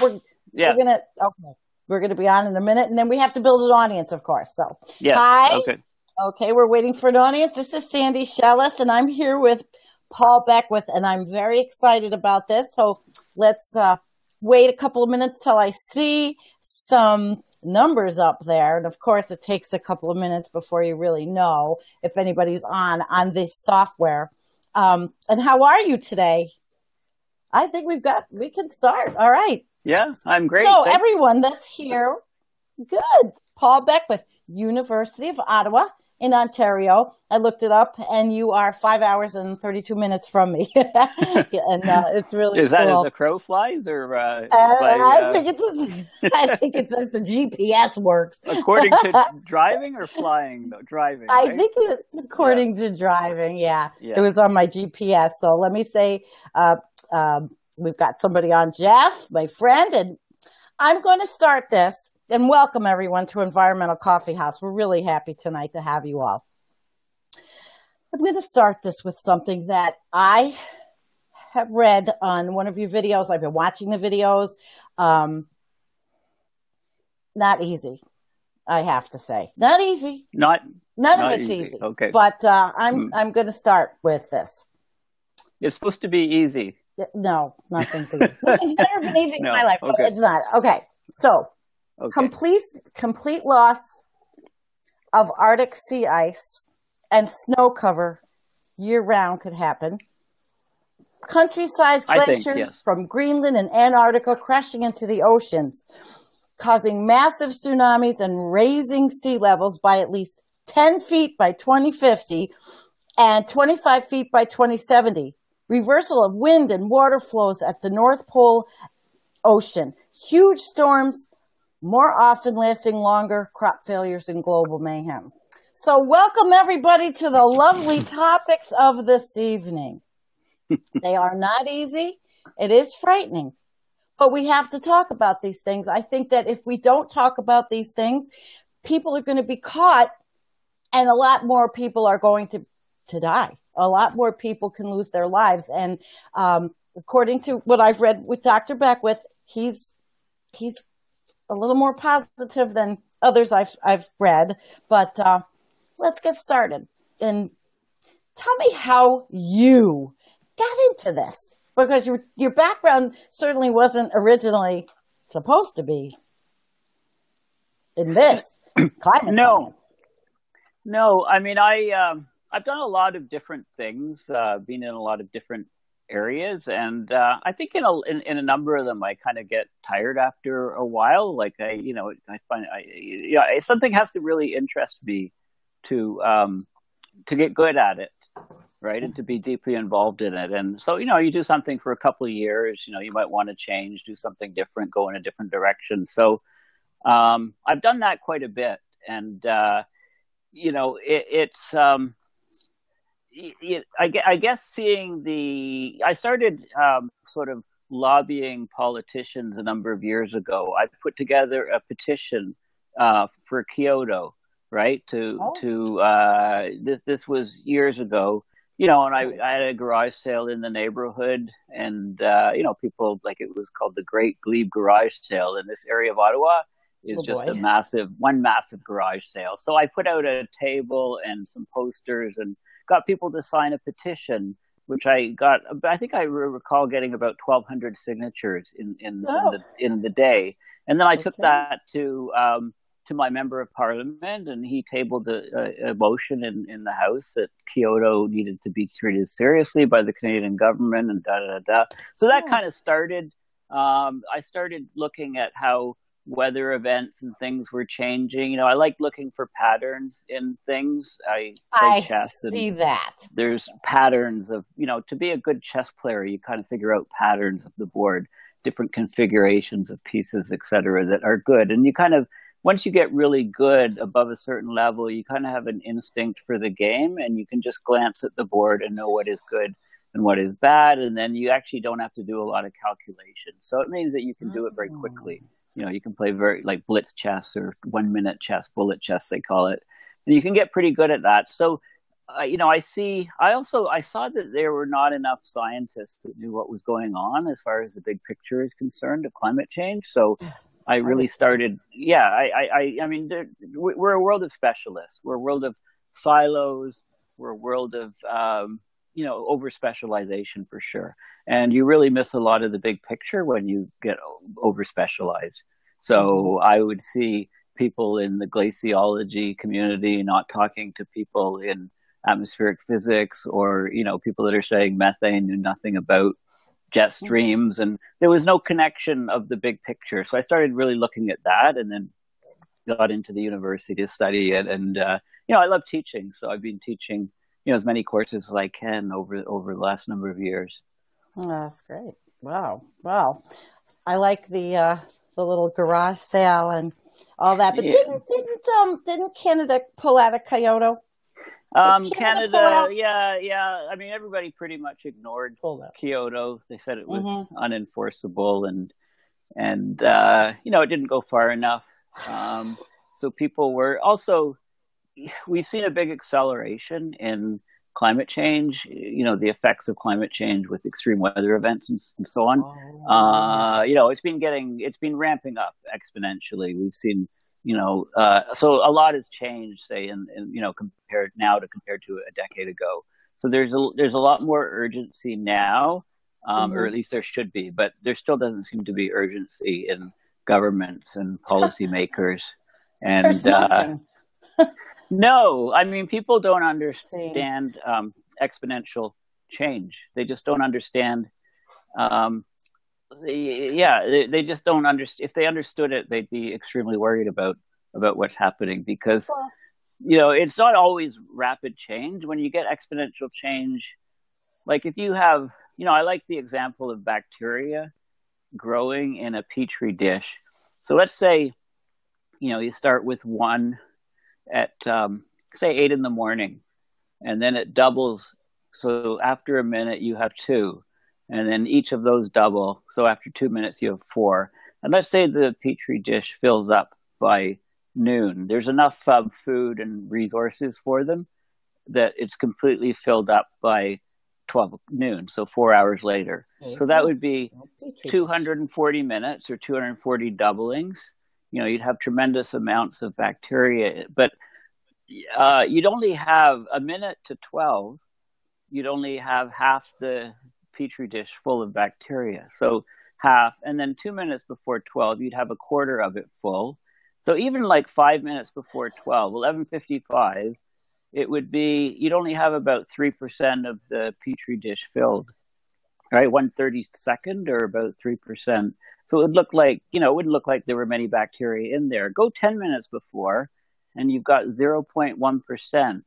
We're, Yeah. we're gonna be on in a minute, and then we have to build an audience, of course. So, Yeah. hi. Okay. Okay, we're waiting for an audience. This is Sandy Schoelles, and I'm here with Paul Beckwith, and I'm very excited about this. So let's wait a couple of minutes till I see some numbers up there. And of course, it takes a couple of minutes before you really know if anybody's on this software. And how are you today? I think we can start. All right. Yeah, I'm great. So Thanks. everyone that's here, good. Paul Beckwith, University of Ottawa in Ontario. I looked it up, and you are 5 hours and 32 minutes from me. And it's really Is that cool. as the crow flies, or I think it's as the GPS works. according to driving or flying? No, driving. I Right? think it's according to driving. Yeah, Yeah. it was on my GPS. So let me say, we've got somebody on, Jeff, my friend, and I'm going to start this. And welcome everyone to Environmental Coffee House. We're really happy tonight to have you all. I'm going to start this with something that I have read on one of your videos. I've been watching the videos. Not easy, I have to say. Not easy. None of it's easy. Okay. But I'm going to start with this. It's supposed to be easy. No, nothing's easy. It's never been easy in my life, but okay. it's not. Okay, so. Okay. Complete loss of Arctic sea ice and snow cover year-round could happen. Country-sized glaciers from Greenland and Antarctica crashing into the oceans, causing massive tsunamis and raising sea levels by at least 10 feet by 2050 and 25 feet by 2070. Reversal of wind and water flows at the North Pole Ocean. Huge storms, more often lasting longer, crop failures, and global mayhem. So welcome everybody to the lovely topics of this evening. They are not easy. It is frightening, but we have to talk about these things. I think that if we don't talk about these things, people are going to be caught, and a lot more people are going to die. A lot more people can lose their lives. And according to what I've read with Dr. Beckwith, he's a little more positive than others I've read, but let's get started. And tell me how you got into this, because your background certainly wasn't originally supposed to be in this climate science. No. I mean, I've done a lot of different things, been in a lot of different areas, and I think in a number of them I kind of get tired after a while. Like I find something has to really interest me to get good at it, right, and to be deeply involved in it. And so you do something for a couple of years, you might want to change, do something different, go in a different direction. So I've done that quite a bit, and it's. I guess I started sort of lobbying politicians a number of years ago. I put together a petition for Kyoto, right? This was years ago, and I had a garage sale in the neighborhood, and people, like, it was called the Great Glebe Garage Sale in this area of Ottawa. Is just one massive garage sale. So I put out a table and some posters and got people to sign a petition, which I got. I think I recall getting about 1,200 signatures in the day. And then I took that to my member of parliament, and he tabled a motion in the House that Kyoto needed to be treated seriously by the Canadian government, and So that kind of started. I started looking at how weather events and things were changing. I like looking for patterns in things. I play chess. See that. There's patterns of, to be a good chess player, you kind of figure out patterns of the board, different configurations of pieces, etc., that are good. And you kind of, once you get really good above a certain level, you kind of have an instinct for the game, and you can just glance at the board and know what is good and what is bad. And then you actually don't have to do a lot of calculation. So it means that you can do it very quickly. You can play very, like, blitz chess or 1 minute chess, bullet chess, they call it. And you can get pretty good at that. So I saw that there were not enough scientists that knew what was going on as far as the big picture is concerned of climate change. So I really started, I mean, we're a world of specialists. We're a world of silos. We're a world of, over specialization for sure. And you really miss a lot of the big picture when you get over specialized. So I would see people in the glaciology community not talking to people in atmospheric physics, or people that are studying methane knew nothing about jet streams, and there was no connection of the big picture. So I started really looking at that, and then got into the university to study it. And I love teaching, so I've been teaching as many courses as I can over the last number of years. Oh, that's great. Wow. Well, I like the little garage sale and all that. But didn't Canada pull out of Kyoto? Canada, yeah. I mean, everybody pretty much ignored Kyoto. They said it was unenforceable, and it didn't go far enough. So people were also. We've seen a big acceleration in climate change. The effects of climate change with extreme weather events and so on. It's been ramping up exponentially. We've seen. So a lot has changed, say, compared to a decade ago. So there's a lot more urgency now, or at least there should be, but there still doesn't seem to be urgency in governments and policymakers. And there's nothing. no, I mean, people don't understand exponential change. They just don't understand. They just don't understand. If they understood it, they'd be extremely worried about what's happening, because it's not always rapid change. When you get exponential change, like if you have, I like the example of bacteria growing in a petri dish. So let's say, you start with one at say 8 a.m, and then it doubles. So after a minute, you have 2. And then each of those double. So after 2 minutes, you have 4. And let's say the petri dish fills up by noon. There's enough food and resources for them that it's completely filled up by 12 noon. So 4 hours later. So that would be 240 minutes or 240 doublings. You'd have tremendous amounts of bacteria. But you'd only have a minute to 12. You'd only have half the petri dish full of bacteria, so half, and then 2 minutes before 12 you'd have a quarter of it full. So even like 5 minutes before 12, 11:55, it would be, you'd only have about 3% of the petri dish filled, right? 1/32, or about 3%. So it would look like, it wouldn't look like there were many bacteria in there. Go 10 minutes before and you've got 0.1%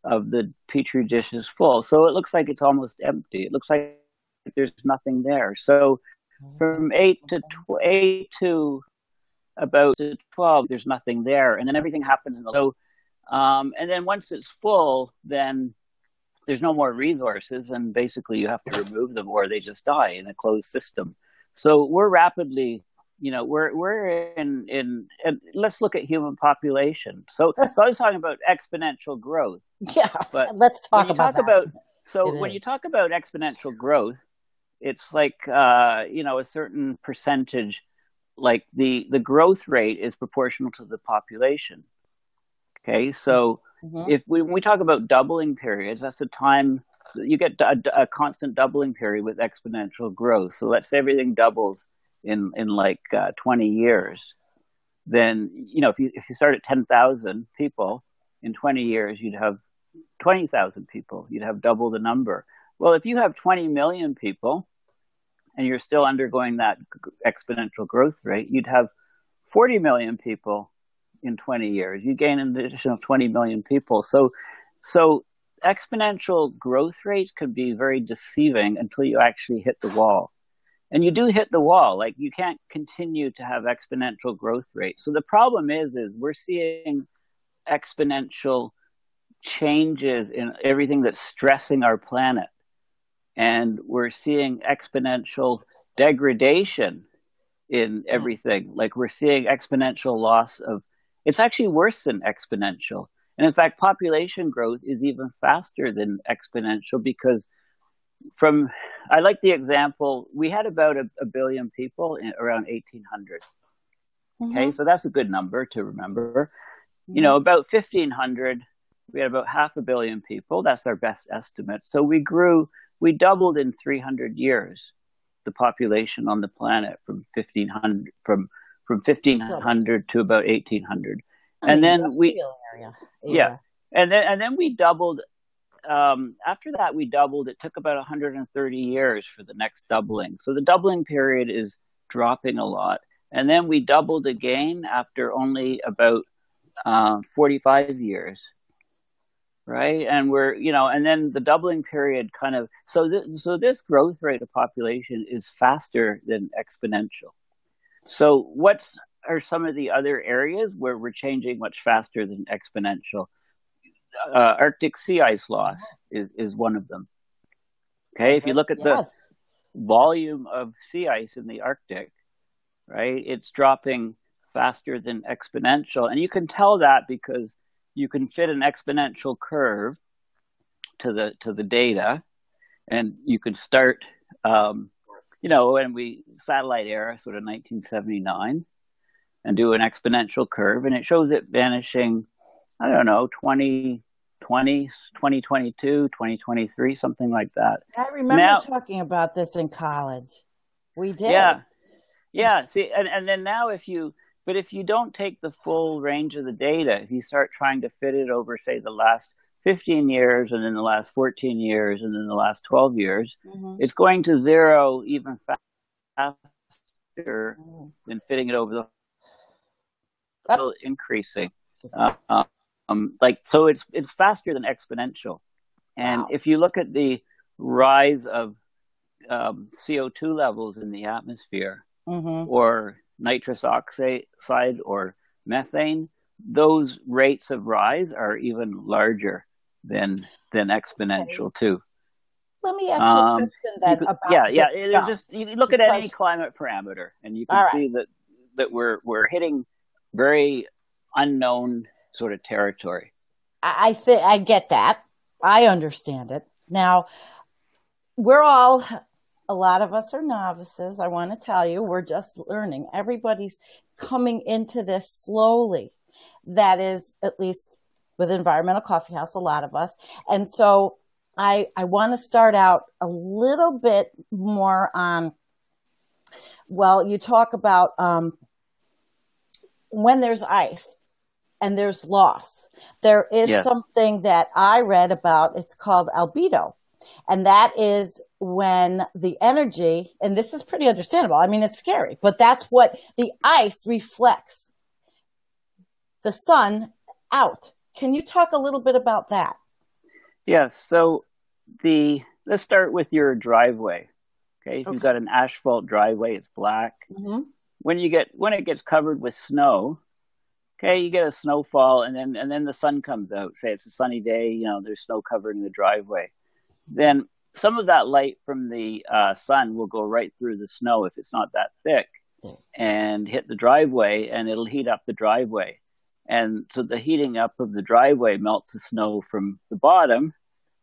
of the petri dish is full. So it looks like it's almost empty. It looks like there's nothing there. So from 8 to about 12, there's nothing there. And then everything happens in the low. And then once it's full, then there's no more resources. And basically you have to remove them or they just die in a closed system. So we're rapidly, we're in and let's look at human population. So I was talking about exponential growth. Yeah, but let's talk about that. When you talk about exponential growth, it's like, a certain percentage, like the growth rate is proportional to the population. Okay. So when we talk about doubling periods, that's the time you get a constant doubling period with exponential growth. So let's say everything doubles in 20 years. Then, if you start at 10,000 people, in 20 years, you'd have 20,000 people. You'd have double the number. Well, if you have 20 million people and you're still undergoing that exponential growth rate, you'd have 40 million people in 20 years. You gain an additional 20 million people. So exponential growth rates can be very deceiving until you actually hit the wall. And you do hit the wall. Like, you can't continue to have exponential growth rates. So the problem is we're seeing exponential changes in everything that's stressing our planet. And we're seeing exponential degradation in everything. Like, we're seeing exponential loss of, it's actually worse than exponential. And in fact, population growth is even faster than exponential because I like the example, we had about a billion people around 1800. Okay, so that's a good number to remember. About 1500, we had about 500 million people. That's our best estimate. So we doubled in 300 years the population on the planet from 1500 to about 1800. And then and then we doubled. After that, we doubled. It took about 130 years for the next doubling. So the doubling period is dropping a lot. And then we doubled again after only about 45 years. Right. And and then the doubling period kind of, so this growth rate of population is faster than exponential. So what are some of the other areas where we're changing much faster than exponential? Arctic sea ice loss is one of them. Okay. If you look at the volume of sea ice in the Arctic, right, it's dropping faster than exponential. And you can tell that because you can fit an exponential curve to the data, and you can start, when we satellite era, sort of 1979, and do an exponential curve, and it shows it vanishing, I don't know, 2020, 2022, 2023, something like that. I remember talking about this in college. We did. Yeah. See, and then now if you don't take the full range of the data, if you start trying to fit it over, say, the last 15 years and then the last 14 years and then the last 12 years, it's going to zero even faster than fitting it over the still increasing. So it's faster than exponential. And if you look at the rise of CO2 levels in the atmosphere, or nitrous oxide or methane, those rates of rise are even larger than exponential too. Let me ask you a question then about It's just, you look at any climate parameter and you can see that we're hitting very unknown sort of territory. I get that. I understand it. Now, a lot of us are novices. I want to tell you, we're just learning. Everybody's coming into this slowly. That is, at least with Environmental Coffee House, a lot of us. And so I want to start out a little bit more on, you talk about when there's ice and there's loss. There is something that I read about. It's called albedo. And that is when the energy, and this is pretty understandable. I mean, it's scary, but that's what the ice reflects the sun out. Can you talk a little bit about that? Yes. So let's start with your driveway. Okay. If you've got an asphalt driveway, it's black. When it gets covered with snow, okay, you get a snowfall and then the sun comes out. Say it's a sunny day, there's snow covering the driveway. Then some of that light from the sun will go right through the snow if it's not that thick and hit the driveway, and it'll heat up the driveway. And so the heating up of the driveway melts the snow from the bottom.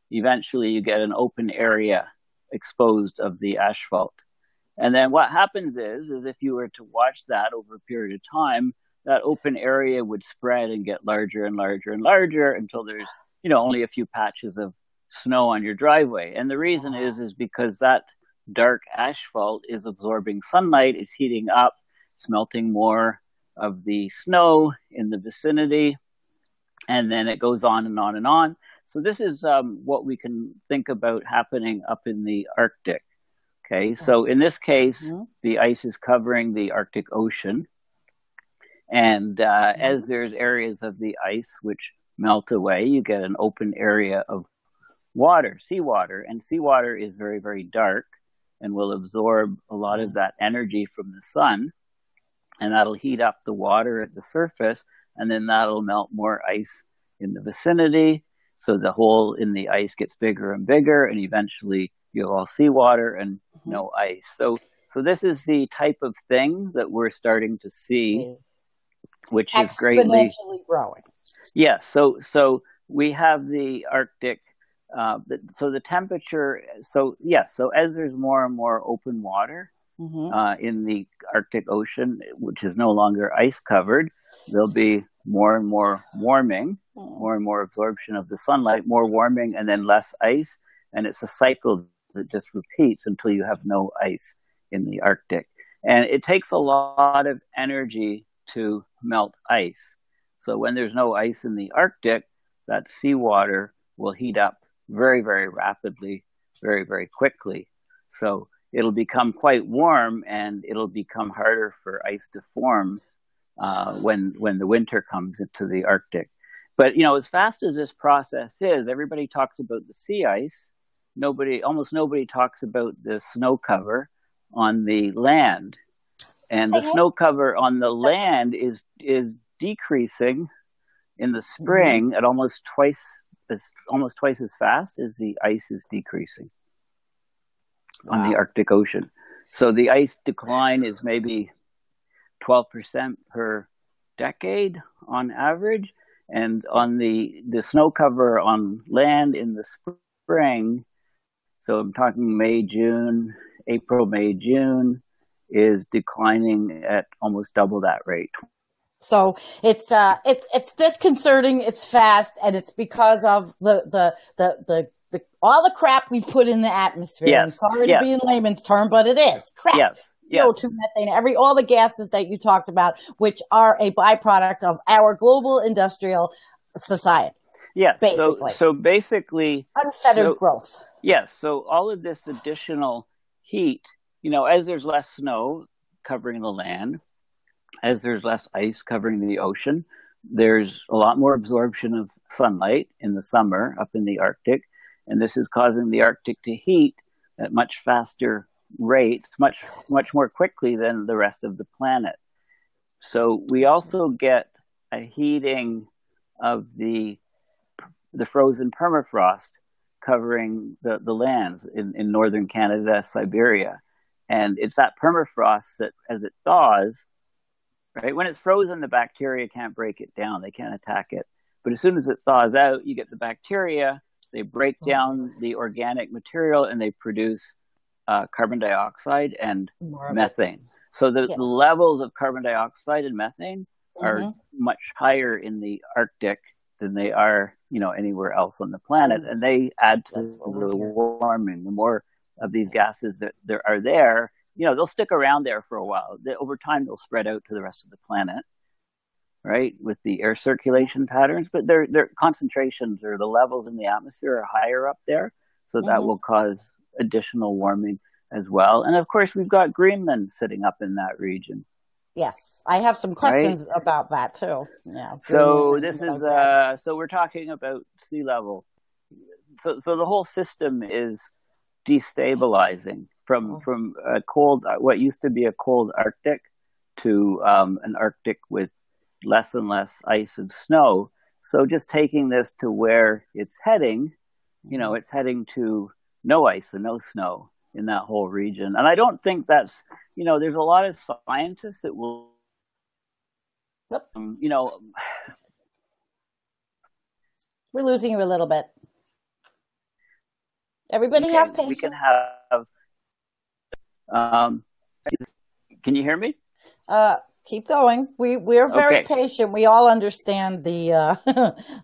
Eventually you get an open area exposed of the asphalt. And then what happens is if you were to watch that over a period of time, that open area would spread and get larger and larger and larger until there's, only a few patches of snow on your driveway. And the reason is because that dark asphalt is absorbing sunlight, it's heating up, it's melting more of the snow in the vicinity, and then it goes on and on and on. So this is what we can think about happening up in the Arctic. Okay, so in this case, the ice is covering the Arctic Ocean, and as there's areas of the ice which melt away, you get an open area of seawater, and seawater is very, very dark and will absorb a lot of that energy from the sun, and that'll heat up the water at the surface, and then that'll melt more ice in the vicinity, so the hole in the ice gets bigger and bigger, and eventually you have all seawater and no ice. So this is the type of thing that we're starting to see, which is greatly growing. Yeah, so we have the Arctic. So the temperature. So yes. So as there's more and more open water in the Arctic Ocean, which is no longer ice covered, there'll be more and more warming, more and more absorption of the sunlight, more warming, and then less ice. And it's a cycle that just repeats until you have no ice in the Arctic. And it takes a lot of energy to melt ice. So when there's no ice in the Arctic, that seawater will heat up very, very rapidly, very, very quickly. So it'll become quite warm, and it'll become harder for ice to form when the winter comes into the Arctic. But as fast as this process is, everybody talks about the sea ice. Almost nobody talks about the snow cover on the land. And the snow cover on the land is decreasing in the spring at almost twice as fast as the ice is decreasing on the Arctic Ocean. So the ice decline is maybe 12% per decade on average. And on the snow cover on land in the spring, so I'm talking April, May, June, is declining at almost double that rate. So it's disconcerting. It's fast, and it's because of the all the crap we put in the atmosphere. Yes. I'm sorry to be in layman's term, but it is crap. Yes. CO2, methane, all the gases that you talked about, which are a byproduct of our global industrial society. Yes. Basically. So basically, unfettered growth. Yes. So all of this additional heat, as there's less snow covering the land, as there's less ice covering the ocean, there's a lot more absorption of sunlight in the summer up in the Arctic. And this is causing the Arctic to heat at much faster rates, much more quickly than the rest of the planet. So we also get a heating of the frozen permafrost covering the lands in northern Canada, Siberia. And it's that permafrost that, as it thaws, right? When it's frozen, the bacteria can't break it down. They can't attack it. But as soon as it thaws out, you get the bacteria. They break down the organic material, and they produce carbon dioxide and methane. So the levels of carbon dioxide and methane are much higher in the Arctic than they are, anywhere else on the planet. And they add to the warming. The more of these gases that there are there, they'll stick around there for a while. Over time, they'll spread out to the rest of the planet, right, with the air circulation patterns. But their concentrations or the levels in the atmosphere are higher up there. So that will cause additional warming as well. And of course, we've got Greenland sitting up in that region. Yes, I have some questions about that too. Yeah. So this is so we're talking about sea level. So the whole system is destabilizing from a cold, what used to be a cold Arctic, to an Arctic with less and less ice and snow. So just taking this to where it's heading, it's heading to no ice and no snow in that whole region. And I don't think that's, there's a lot of scientists that will, We're losing you a little bit. Everybody have patience. We can have, can you hear me? Keep going. We're very patient. We all understand the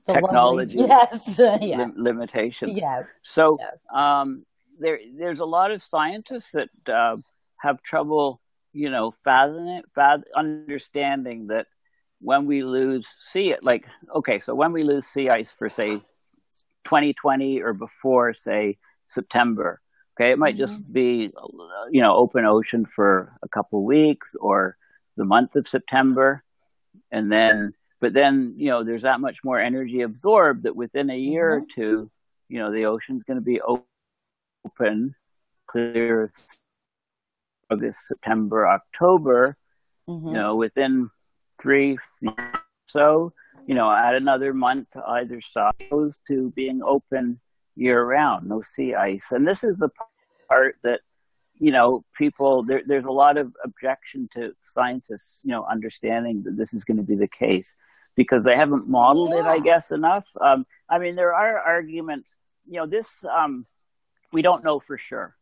technology limitations. Yes. So there's a lot of scientists that have trouble, understanding that when we lose when we lose sea ice for, say, 2020 or before, say, September, it might just be, open ocean for a couple of weeks or the month of September. But then, there's that much more energy absorbed that within a year or two, the ocean's going to be open, clear, August, September, October, within 3 months or so, add another month to either side, opposed to being open year round, no sea ice. And this is the part that, people, there's a lot of objection to scientists, understanding that this is going to be the case. because they haven't modeled it, I guess, enough. I mean, there are arguments, this, we don't know for sure.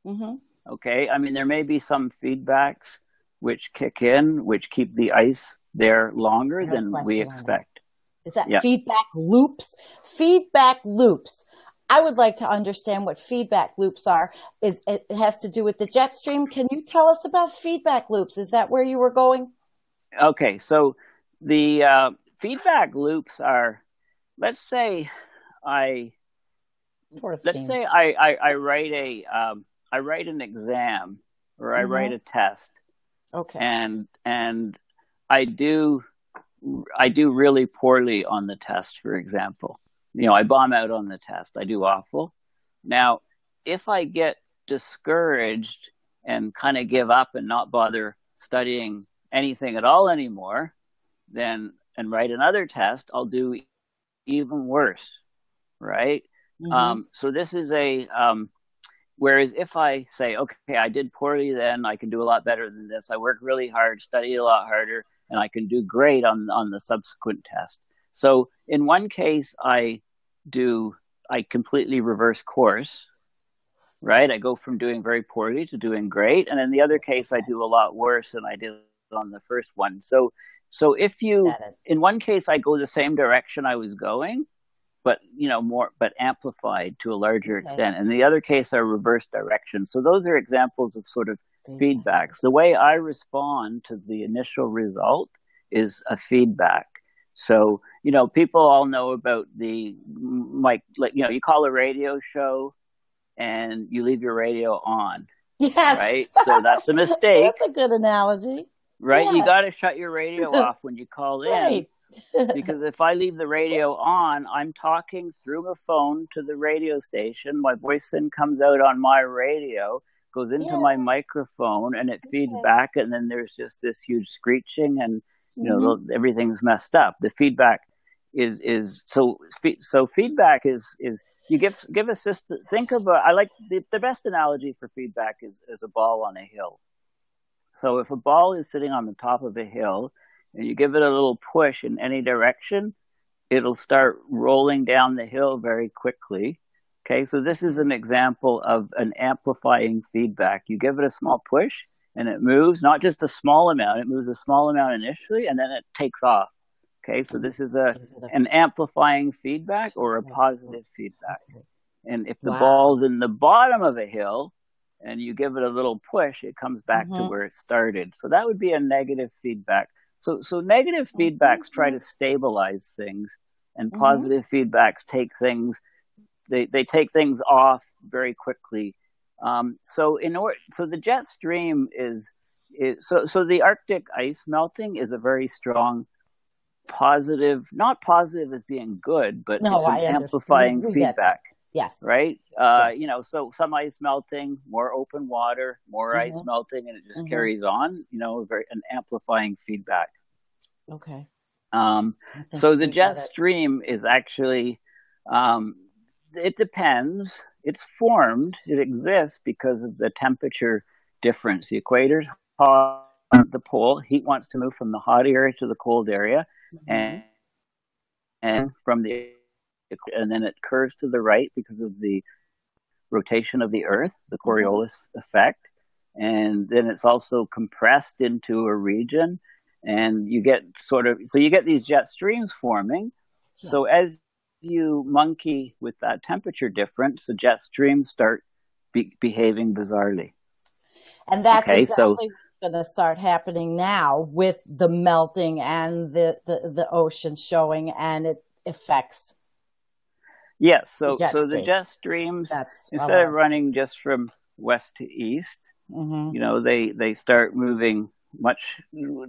Mm-hmm. Okay. I mean, there may be some feedbacks which kick in, which keep the ice there longer than we expect. Is that feedback loops? Feedback loops. I would like to understand what feedback loops are. It has to do with the jet stream. Can you tell us about feedback loops? Is that where you were going? Okay, so the feedback loops are, let's say I write an exam, or I write a test. Okay. And I do really poorly on the test, for example. I bomb out on the test. I do awful. Now, if I get discouraged and kind of give up and not bother studying anything at all anymore, and write another test, I'll do even worse, right? Mm-hmm. So this is whereas if I say, okay, I did poorly then, I can do a lot better than this. I work really hard, study a lot harder, and I can do great on the subsequent test. So in one case, I completely reverse course, right? I go from doing very poorly to doing great. And in the other case, I do a lot worse than I did on the first one. So if in one case, I go the same direction I was going, but but amplified to a larger extent. In the other case, I reverse direction. So those are examples of sort of feedbacks. The way I respond to the initial result is a feedback. So, people all know about you call a radio show and you leave your radio on. Yes. Right? So that's a mistake. That's a good analogy. Right? Yeah. You got to shut your radio off when you call in. Because if I leave the radio on, I'm talking through a phone to the radio station. My voice then comes out on my radio, goes into my microphone, and it feeds back. And then there's just this huge screeching, and everything's messed up. The feedback is feedback is you give a system. Think of I like the best analogy for feedback is a ball on a hill. So if a ball is sitting on the top of a hill, and you give it a little push in any direction, it'll start rolling down the hill very quickly. Okay, so this is an example of an amplifying feedback. You give it a small push, and it moves, not just a small amount, it moves a small amount initially, and then it takes off. Okay, so this is an amplifying feedback or a positive feedback. And if the ball's in the bottom of a hill, and you give it a little push, it comes back to where it started. So that would be a negative feedback. So negative feedbacks try to stabilize things, and positive feedbacks take things, they take things off very quickly. So the jet stream is the Arctic ice melting is a very strong positive, not positive as being good, but it's an amplifying feedback. Yes. Right? So some ice melting, more open water, more ice melting, and it just carries on, an amplifying feedback. Okay. So the jet stream is actually, it depends. It's formed, it exists because of the temperature difference. The equator's hot, the pole, heat wants to move from the hot area to the cold area, and then it curves to the right because of the rotation of the Earth, the Coriolis effect. And then it's also compressed into a region, and you get these jet streams forming. Yeah. So as you monkey with that temperature difference, the jet streams start behaving bizarrely. And that's exactly what's going to start happening now with the melting and the ocean showing, and it affects. Yes, so the jet streams, instead of running just from west to east, they start moving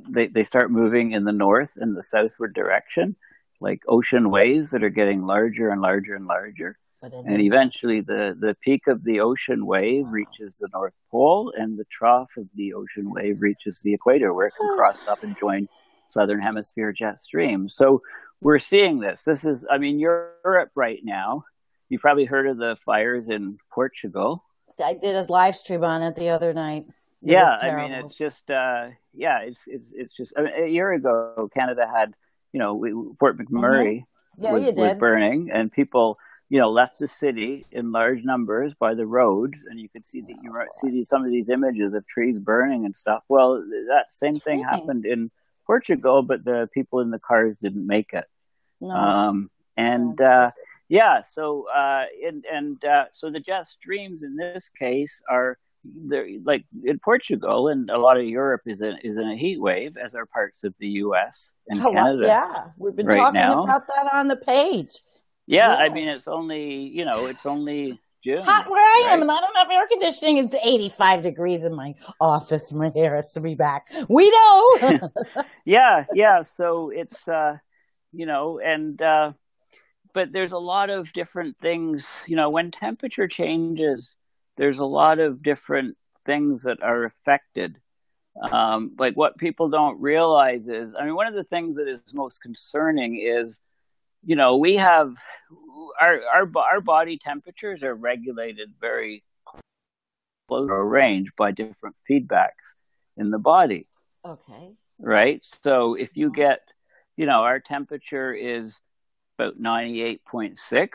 they start moving in the north and the southward direction, like ocean waves that are getting larger and larger and larger. And eventually the peak of the ocean wave reaches the North Pole, and the trough of the ocean wave reaches the equator, where it can cross up and join southern hemisphere jet streams. So we're seeing this. This is, Europe right now. You've probably heard of the fires in Portugal. I did a live stream on it the other night. It's just, it's just, a year ago, Canada had, Fort McMurray was burning, and people, left the city in large numbers by the roads, and you could see some of these images of trees burning and stuff. Well, that same thing happened in Portugal, but the people in the cars didn't make it. So the jet streams in this case are, they're like in Portugal, and a lot of Europe is in a heat wave, as are parts of the U.S. and Canada. Yeah, we've been talking about that on the page. Yeah, yes. I mean, it's only June. It's hot where I am, and I don't have air conditioning. It's 85 degrees in my office. My hair has to be back. We know. Yeah. So it's but there's a lot of different things. When temperature changes, there's a lot of different things that are affected. Like what people don't realize is, one of the things that is most concerning is, we have our body temperatures are regulated very close to a range by different feedbacks in the body. Okay. Right. So if you get, our temperature is about 98.6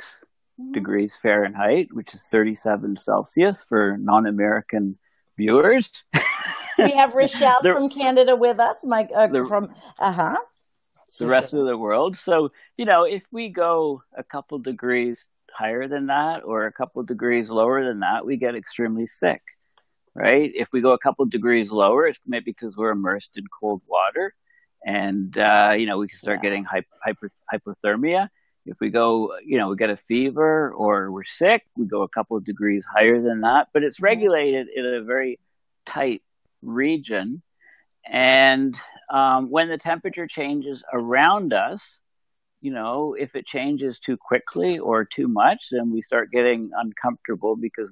degrees Fahrenheit, which is 37 Celsius for non-American viewers. We have Rochelle from Canada with us, the rest of the world. So, if we go a couple degrees higher than that or a couple degrees lower than that, we get extremely sick, right? If we go a couple degrees lower, it's maybe because we're immersed in cold water, and, we can start getting hypothermia. If we go, we get a fever or we're sick, we go a couple of degrees higher than that, but it's regulated in a very tight region. And when the temperature changes around us, if it changes too quickly or too much, then we start getting uncomfortable because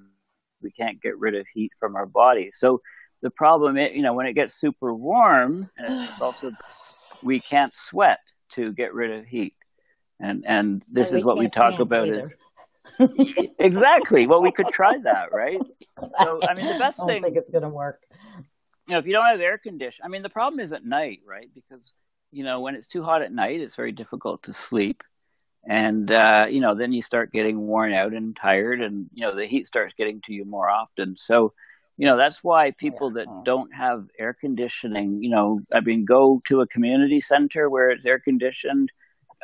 we can't get rid of heat from our body. So the problem is, when it gets super warm, and it's also, we can't sweat to get rid of heat. And this is what we talk about. Exactly. Well, we could try that, right? So, the best thing. I don't think it's going to work. If you don't have air conditioning, the problem is at night, right? Because, when it's too hot at night, it's very difficult to sleep. And, then you start getting worn out and tired, and, the heat starts getting to you more often. So, that's why people that don't have air conditioning, go to a community center where it's air conditioned,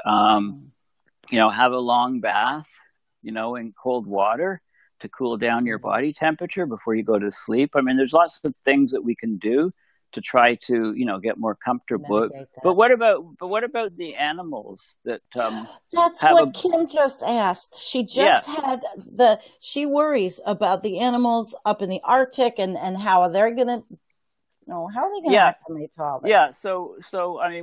have a long bath, in cold water to cool down your body temperature before you go to sleep. There's lots of things that we can do to try to, get more comfortable. But what about the animals that that's what Kim just asked. She just had she worries about the animals up in the Arctic and how they're going to acclimate to all this? Yeah. So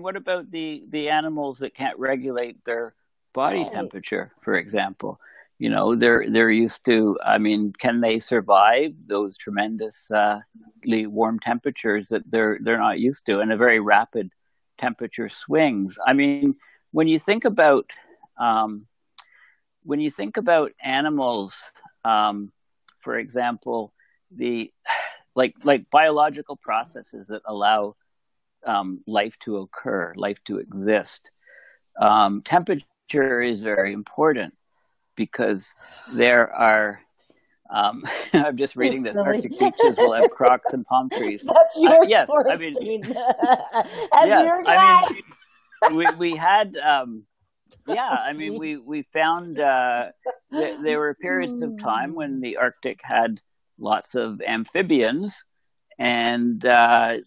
what about the animals that can't regulate their body temperature, for example? They're used to, can they survive those tremendously warm temperatures that they're not used to, and a very rapid temperature swings? When you think about animals, for example, like biological processes that allow life to occur, life to exist, temperature is very important. Because there are, I'm just reading this. Arctic beaches will have crocs and palm trees. That's your yes, your guy. We had, we found there were periods of time when the Arctic had lots of amphibians, and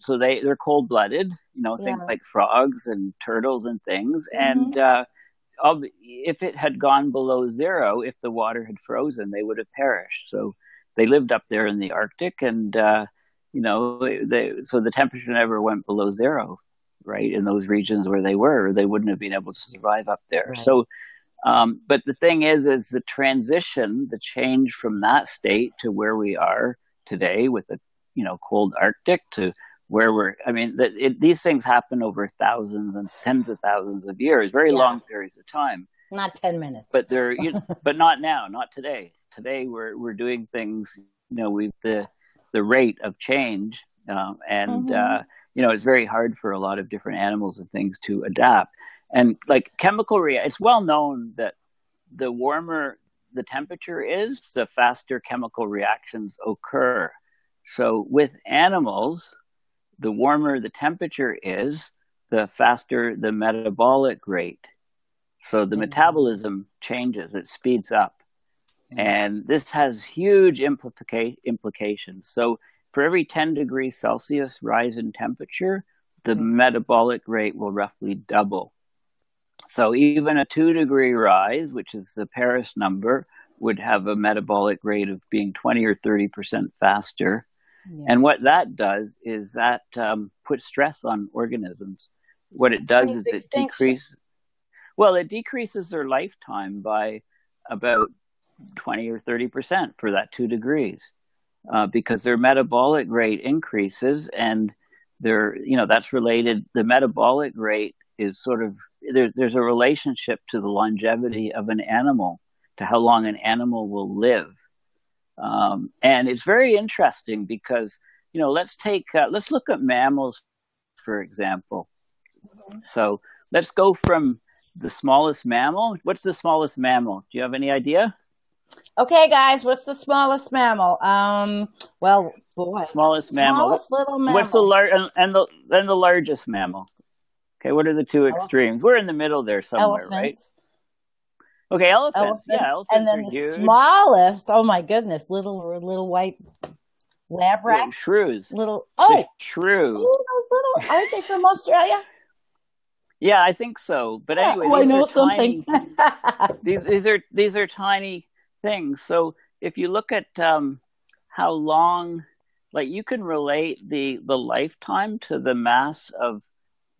so they're cold-blooded. Things like frogs and turtles and things, and if it had gone below zero, if the water had frozen, they would have perished. So they lived up there in the Arctic, and so the temperature never went below zero, right? In those regions where they were, they wouldn't have been able to survive up there. Right. So, but the thing is the transition, the change from that state to where we are today with the cold Arctic to where these things happen over thousands and tens of thousands of years, very long periods of time. Not 10 minutes. But but not now, not today. Today we're doing things, with the rate of change, and it's very hard for a lot of different animals and things to adapt. And like it's well known that the warmer the temperature is, the faster chemical reactions occur. So with animals, the warmer the temperature is, the faster the metabolic rate. So the metabolism changes, it speeds up. And this has huge implications. So for every 10 degrees Celsius rise in temperature, the metabolic rate will roughly double. So even a 2-degree rise, which is the Paris number, would have a metabolic rate of being 20 or 30% faster. Yeah. And what that does is that puts stress on organisms. What it does is it decreases their lifetime by about 20 or 30% for that 2 degrees, because their metabolic rate increases, and that's related. The metabolic rate is sort of, there's a relationship to the longevity of an animal, to how long an animal will live. And it's very interesting because, let's look at mammals, for example. So let's go from the smallest mammal. What's the smallest mammal? Do you have any idea? Okay, guys, what's the smallest mammal? Smallest mammal. Smallest little mammal. What's the largest mammal? Okay, what are the two extremes? We're in the middle there somewhere, elephants. Right? Okay, elephants. Yeah, elephants and then are huge. Smallest, oh my goodness, little white lab rat. Shrews. The shrew. Little, aren't they from Australia? Yeah, I think so. But anyway, I know something. these are tiny things. So if you look at how long, like, you can relate the lifetime to the mass of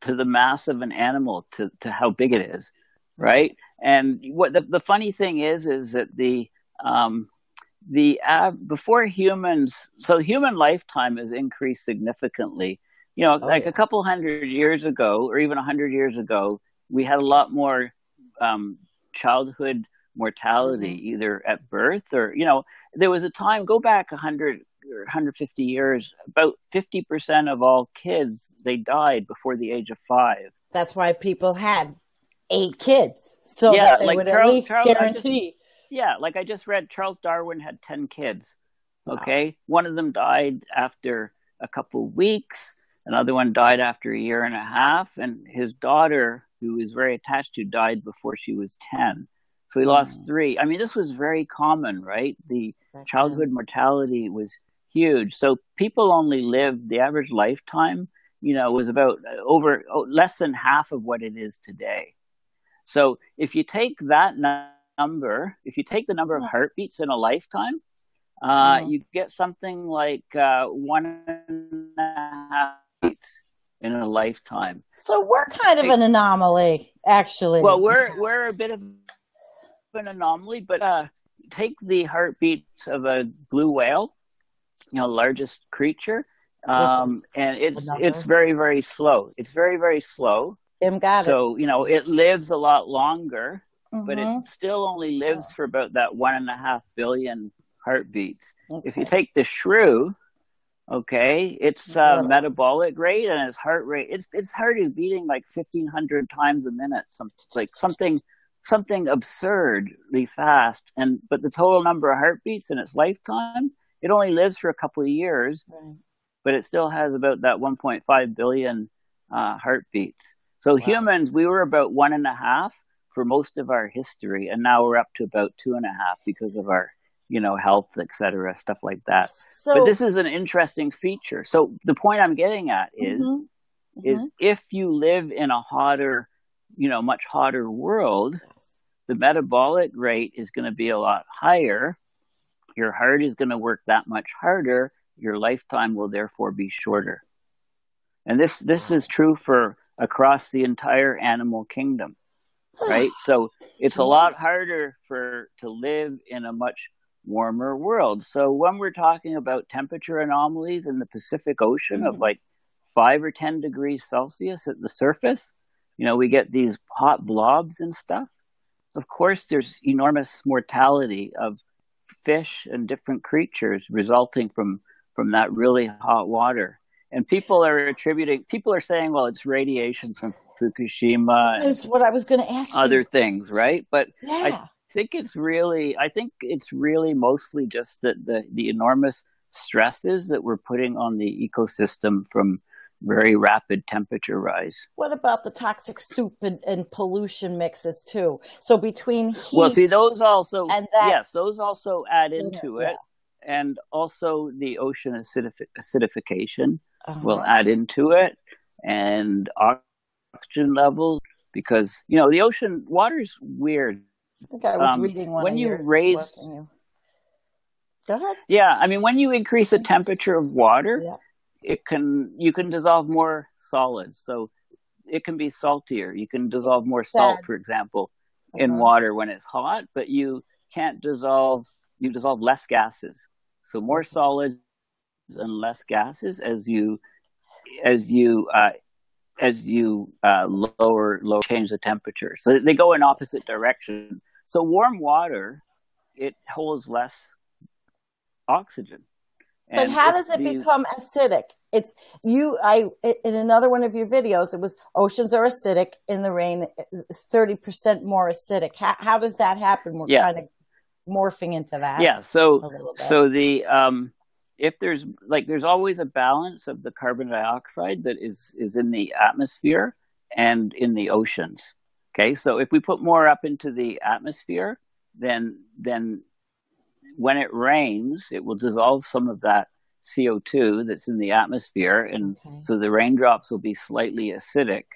an animal, to how big it is, right? And what the funny thing is that before humans, so human lifetime has increased significantly. Like a couple hundred years ago, or even 100 years ago, we had a lot more childhood mortality, either at birth or, there was a time, go back 100 or 150 years, about 50% of all kids, they died before the age of 5. That's why people had 8 kids. So that they would at least guarantee. Like I just read, Charles Darwin had 10 kids. Okay. Wow. One of them died after a couple of weeks. Another one died after a year and a half. And his daughter, who he was very attached to, died before she was 10. So he lost 3. I mean, this was very common, right? The childhood mortality was huge. So people only lived, the average lifetime, was about less than half of what it is today. So if you take that number, if you take the number of heartbeats in a lifetime, you get something like 1.5 beats in a lifetime. So we're kind of an anomaly, actually. Well, we're a bit of an anomaly, but take the heartbeats of a blue whale, largest creature, and it's very, very slow. It's very, very slow. Tim got it. So, it lives a lot longer, but it still only lives for about that 1.5 billion heartbeats. Okay. If you take the shrew, its metabolic rate and its heart rate, its heart is beating like 1,500 times a minute, something absurdly fast. But the total number of heartbeats in its lifetime, it only lives for a couple of years, but it still has about that 1.5 billion heartbeats. So humans, we were about 1.5 for most of our history, and now we're up to about 2.5 because of our, health, etc., stuff like that. But this is an interesting feature. So the point I'm getting at is if you live in a hotter, much hotter world, the metabolic rate is going to be a lot higher. Your heart is going to work that much harder. Your lifetime will therefore be shorter. And this is true for across the entire animal kingdom, right? So it's a lot harder to live in a much warmer world. So when we're talking about temperature anomalies in the Pacific Ocean of like 5 or 10 degrees Celsius at the surface, we get these hot blobs and stuff. Of course, there's enormous mortality of fish and different creatures resulting from that really hot water. And people are saying, well, it's radiation from Fukushima and That's what I was going to ask other you. things, right? But Yeah. I think it's really mostly just the enormous stresses that we're putting on the ecosystem from very rapid temperature rise. What about the toxic soup and pollution mixes too? So between heat, well, see, those also, and that, yes, those also add into it. And also the ocean acidification will add into it, and oxygen levels, because, the ocean water's weird. I think I was reading one when of you your raise. Go ahead. Yeah, I mean, when you increase the temperature of water, you can dissolve more solids, so it can be saltier. You can dissolve more salt, for example, in water when it's hot, but you can't dissolve. You dissolve less gases, so more solids and less gases as you lower change the temperature. So they go in opposite direction. So warm water, it holds less oxygen. But how does it become acidic? It's in another one of your videos, it was oceans are acidic, in the rain it's 30% more acidic. How does that happen? We're kind of morphing into that. Yeah. So if there's always a balance of the carbon dioxide that is in the atmosphere and in the oceans. Okay. So if we put more up into the atmosphere, then when it rains, it will dissolve some of that CO2 that's in the atmosphere. And so the raindrops will be slightly acidic,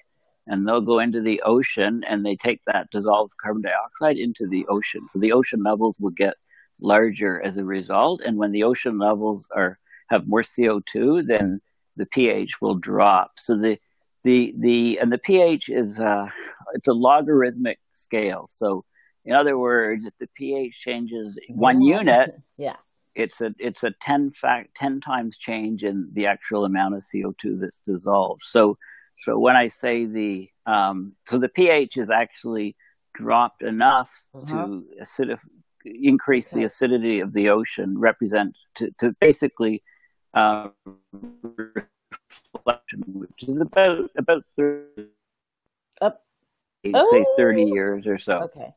and they'll go into the ocean, and they take that dissolved carbon dioxide into the ocean. So the ocean levels will get larger as a result. And when the ocean levels have more CO2, then the pH will drop. So the pH is it's a logarithmic scale. So in other words, if the pH changes 1 unit, it's a 10 times change in the actual amount of CO2 that's dissolved. So when I say the pH is actually dropped enough to increase the acidity of the ocean, to basically reflection, which is about 30 years or so. Okay.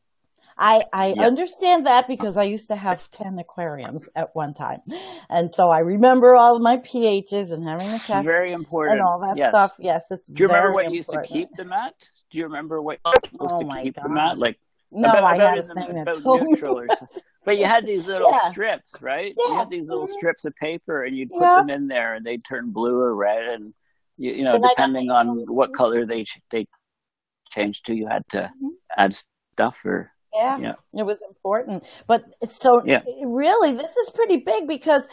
I understand that because I used to have 10 aquariums at one time. And so I remember all of my pHs and having a test. Very important. And all that stuff. Yes, it's Do you remember what you used to keep them at? Do you remember what you were supposed to keep them at? Like, no, I had a thing that told neutral or something. But you had these little strips, right? You had these little strips of paper, and you'd put them in there, and they'd turn blue or red, and depending on what color they changed to, you had to add stuff or. Yeah, it was important. But really, this is pretty big, because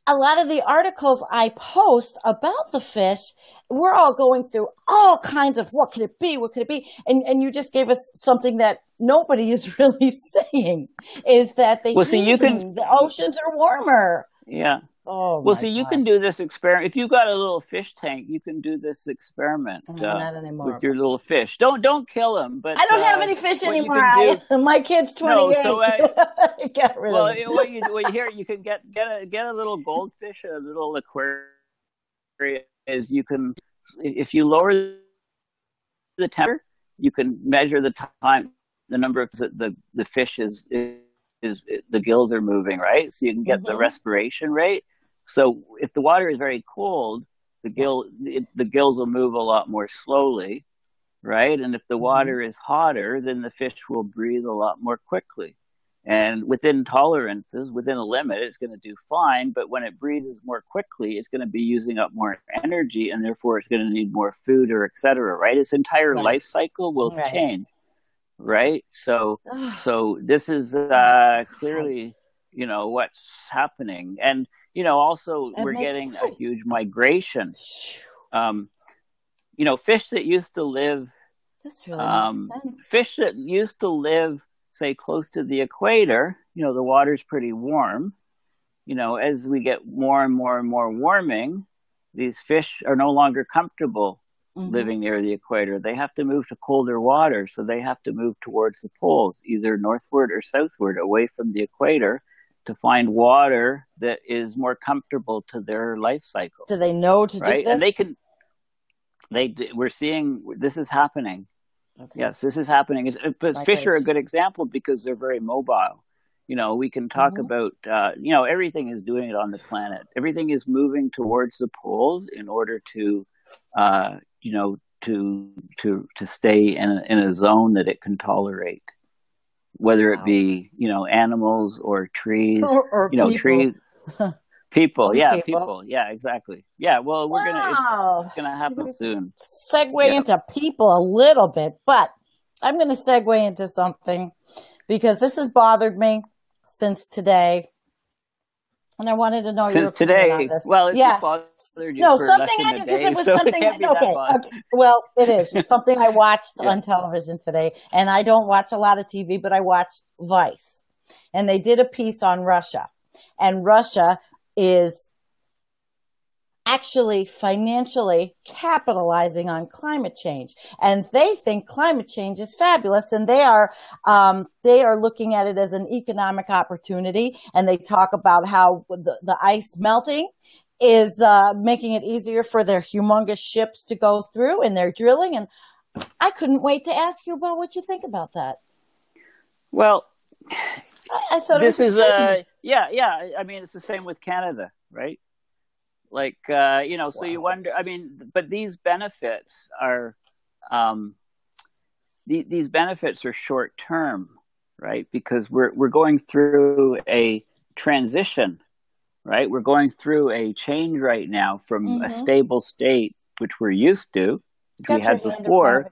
a lot of the articles I post about the fish, we're all going through all kinds of what could it be? What could it be? And you just gave us something that nobody is really saying, is that the oceans are warmer. Yeah. Oh, well, you can do this experiment. If you've got a little fish tank, you can do this experiment not anymore. With your little fish. Don't kill them. But I don't have any fish anymore. My kid's 28. No, so got rid of them. You can get a little goldfish, a little aquarium. Is you can, if you lower the temperature, you can measure the time, the number of the fish is the gills are moving, right? So you can get the respiration rate. So if the water is very cold, the gills will move a lot more slowly, right? And if the water is hotter, then the fish will breathe a lot more quickly. And within tolerances, within a limit, it's going to do fine. But when it breathes more quickly, it's going to be using up more energy, and therefore it's going to need more food, or et cetera, right? Its entire life cycle will change, right? So this is clearly, what's happening. And also we're getting a huge migration. Fish that used to live, say, close to the equator, the water's pretty warm. As we get more and more and more warming, these fish are no longer comfortable living near the equator. They have to move to colder water, so they have to move towards the poles, either northward or southward, away from the equator, to find water that is more comfortable to their life cycle. Do they know to right? do this? And we're seeing this is happening. Okay. Yes, this is happening. But fish are a good example because they're very mobile. We can talk about, everything is doing it on the planet. Everything is moving towards the poles in order to, to stay in a zone that it can tolerate, whether it be, animals or trees, or people. Trees, people. People. Yeah, exactly. Yeah. Well, it's going to happen soon. Segue into people a little bit, but I'm going to segue into something because this has bothered me since today, and I wanted to know your opinion on this. Well, it's just bothered you for less than a day, it can't be that okay. Well, it is. It's something I watched on television today, and I don't watch a lot of TV, but I watched Vice, and they did a piece on Russia, and Russia is actually financially capitalizing on climate change, and they think climate change is fabulous, and they are looking at it as an economic opportunity, and they talk about how the ice melting is making it easier for their humongous ships to go through, and they're drilling. And I couldn't wait to ask you about what you think about that. Well, I thought this is I mean, it's the same with Canada, right? Like, so you wonder, I mean, but these benefits are, these benefits are short term, right? Because we're going through a transition, right? We're going through a change right now from a stable state, which we're used to, which we had before,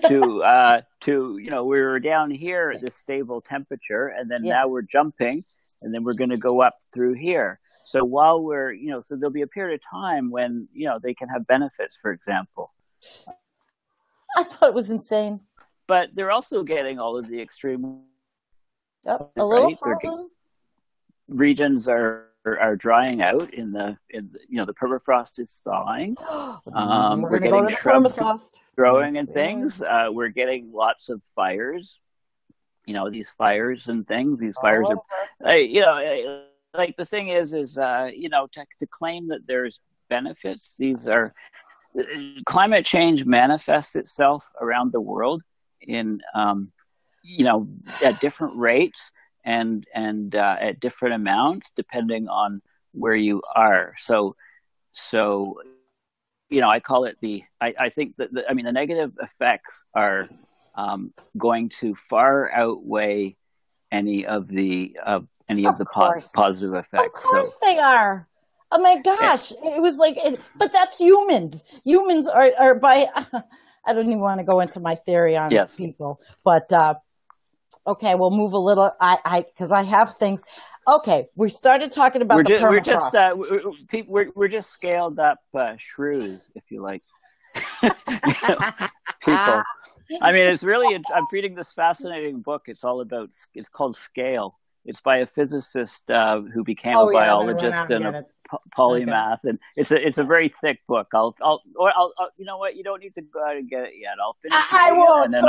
to, we were down here at this stable temperature, and then now we're jumping, and then we're going to go up through here. So while we're, so there'll be a period of time when, they can have benefits, for example. I thought it was insane. But they're also getting all of the extreme. Yep, a little frozen. Regions are drying out the permafrost is thawing. We're getting shrubs growing and things. We're getting lots of fires. These fires and things. These fires are, like the thing is to claim that there's benefits. These are climate change manifests itself around the world in at different rates and at different amounts depending on where you are. So I call it I think that the negative effects are going to far outweigh any of the positive effects. Of course they are. Oh my gosh. It was like, but that's humans. Humans are by, I don't even want to go into my theory on people, but, okay, we'll move a little, cause I have things. Okay. We started talking about permafrost. We're just scaled up, shrews, if you like. People. I mean, it's really, I'm reading this fascinating book. It's called Scale. It's by a physicist who became a biologist and a polymath, and it's a very thick book. I'll you know what? You don't need to go out and get it yet. I'll finish it, and then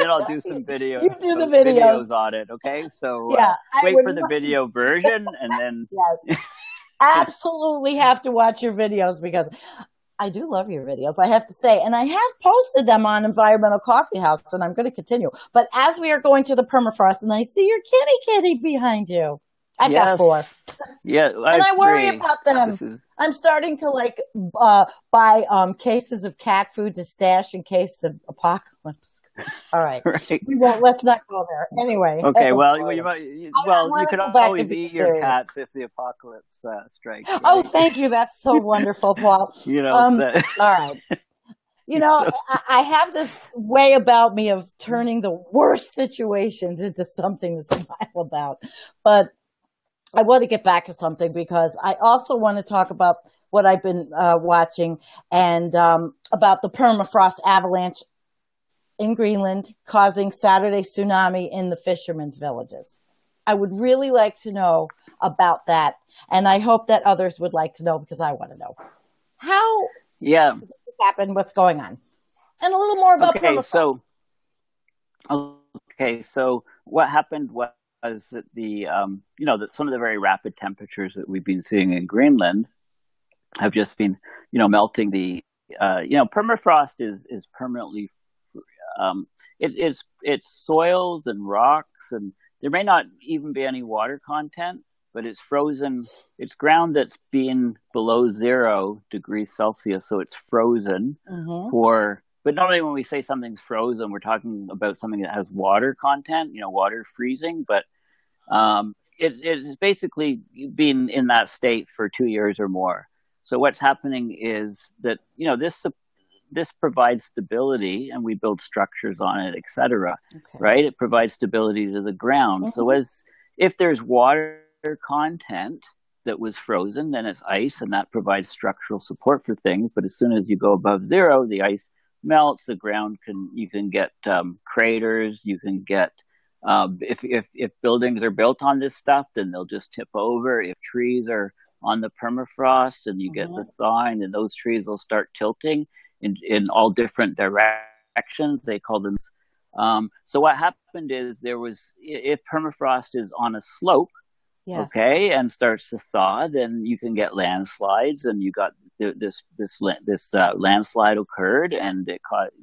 I'll do some videos. You do the videos on it, okay? So wait for the video version, and then absolutely have to watch your videos because I do love your videos, I have to say. And I have posted them on Environmental Coffee House, and I'm going to continue. But as we are going to the permafrost, and I see your kitty behind you. I've got 4. Yeah. And I worry about them. I'm starting to buy cases of cat food to stash in case the apocalypse. All right. Let's not go there. Anyway. Okay. You could always eat your cats if the apocalypse strikes. Right? Oh, thank you. That's so wonderful, Paul. All right. I have this way about me of turning the worst situations into something to smile about. But I want to get back to something because I also want to talk about what I've been watching and about the permafrost avalanche in Greenland causing Saturday tsunami in the fishermen's villages. I would really like to know about that, and I hope that others would like to know because I want to know how did this happen, what's going on, and a little more about permafrost. So what happened was that that some of the very rapid temperatures that we've been seeing in Greenland have just been, melting the, permafrost is permanently, it's soils and rocks, and there may not even be any water content, but it's frozen. It's ground that's been below 0 degrees Celsius, so it's frozen but normally when we say something's frozen, we're talking about something that has water content, water freezing, but it's basically been in that state for 2 years or more. So what's happening is that, this provides stability, and we build structures on it, etc. Right? It provides stability to the ground. So if there's water content that was frozen, then it's ice, and that provides structural support for things. But as soon as you go above 0, the ice melts. The ground you can get craters. You can get if buildings are built on this stuff, then they'll just tip over. If trees are on the permafrost and you get the thawing, then those trees will start tilting in all different directions. They call them. So what happened is if permafrost is on a slope, and starts to thaw, then you can get landslides, and you got this landslide occurred, and it caused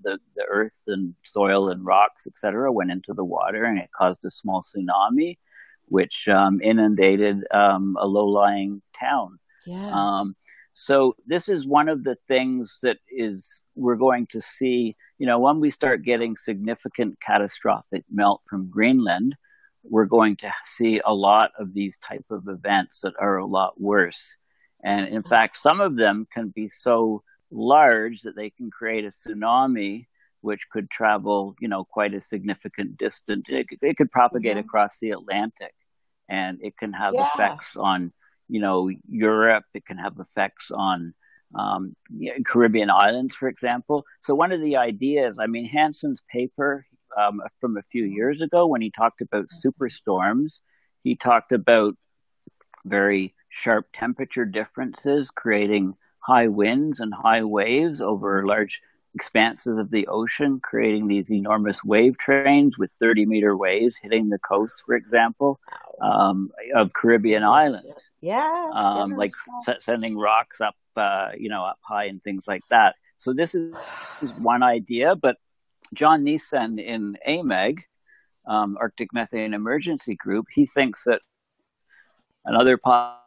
the earth and soil and rocks, etc., went into the water, and it caused a small tsunami, which inundated a low-lying town. So this is one of the things that we're going to see, when we start getting significant catastrophic melt from Greenland, we're going to see a lot of these type of events that are a lot worse. And in fact, some of them can be so large that they can create a tsunami, which could travel, quite a significant distance. It could propagate across the Atlantic, and it can have effects on, Europe. It can have effects on Caribbean islands, for example. So one of the ideas, Hansen's paper from a few years ago, when he talked about superstorms, he talked about very sharp temperature differences creating high winds and high waves over large expanses of the ocean, creating these enormous wave trains with 30-meter waves hitting the coast, for example, of Caribbean islands. Like sending rocks up, up high and things like that. So this is one idea, but John Neeson in AMEG, Arctic Methane Emergency Group, he thinks that another possible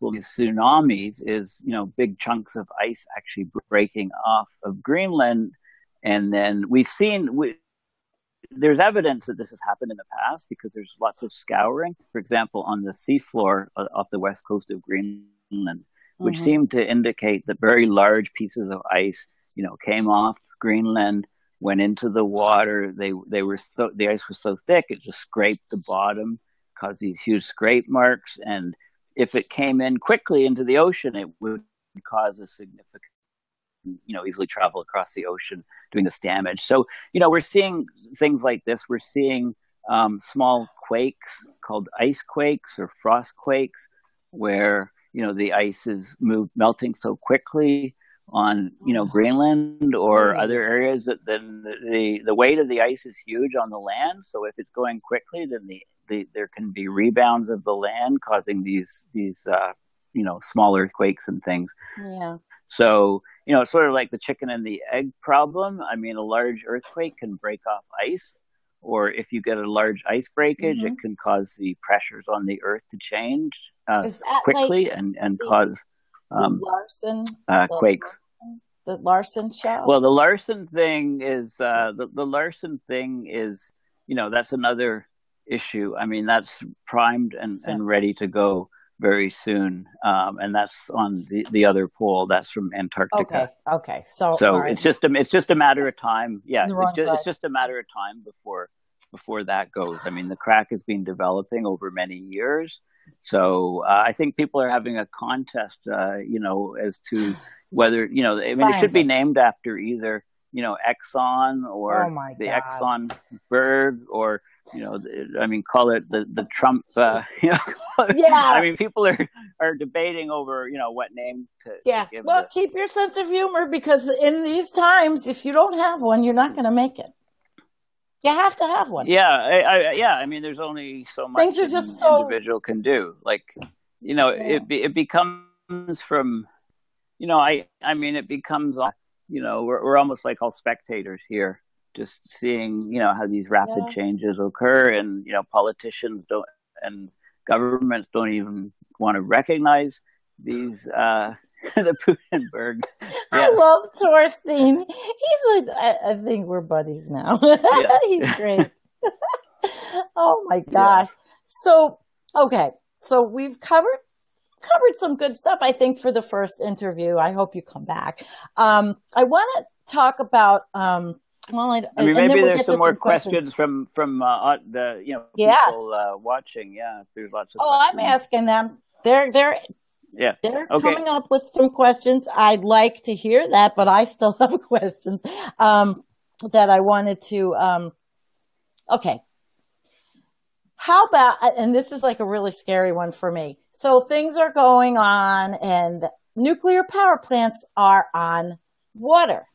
tsunamis is, big chunks of ice actually breaking off of Greenland. And then there's evidence that this has happened in the past because there's lots of scouring, for example, on the seafloor off the west coast of Greenland, which seemed to indicate that very large pieces of ice, came off Greenland, went into the water. The ice was so thick, it just scraped the bottom, caused these huge scrape marks. And if it came in quickly into the ocean, it would cause a significant, easily travel across the ocean doing this damage. So, we're seeing things like this. We're seeing small quakes called ice quakes or frost quakes, where, the ice is melting so quickly on, Greenland or other areas that then the weight of the ice is huge on the land. So if it's going quickly, then there can be rebounds of the land causing these small earthquakes and things. So, it's sort of like the chicken and the egg problem. A large earthquake can break off ice, or if you get a large ice breakage, it can cause the pressures on the earth to change quickly and cause quakes. The Larsen show? Well, the Larsen thing is, that's another issue. That's primed and ready to go very soon. And that's on the other pole. That's from Antarctica. Okay. So right. It's just a matter of time. Yeah. It's just a matter of time before that goes. The crack has been developing over many years. So I think people are having a contest, as to whether, it should be named after either, Exxon or the Exxon Berg or, call it the Trump, people are debating over, what name to give. Well, keep your sense of humor, because in these times, if you don't have one, you're not going to make it. You have to have one. Yeah, I mean, there's only so much Things are just so individual can do. Like, it becomes from, I mean, it becomes, we're almost like all spectators here, just seeing, how these rapid changes occur, and politicians don't, and governments don't even want to recognize these the Putinberg. Yeah. I love Torstein. He's like, I think we're buddies now. Yeah. He's great. Oh my gosh. Yeah. So, okay. So we've covered some good stuff, I think, for the first interview. I hope you come back. I want to talk about, well, I mean, maybe there's some more questions from the, people watching. Yeah. There's lots of questions. I'm asking them. They're coming up with some questions. I'd like to hear that, but I still have questions that I wanted to. Okay. How about, and this is like a really scary one for me. So things are going on, and nuclear power plants are on water,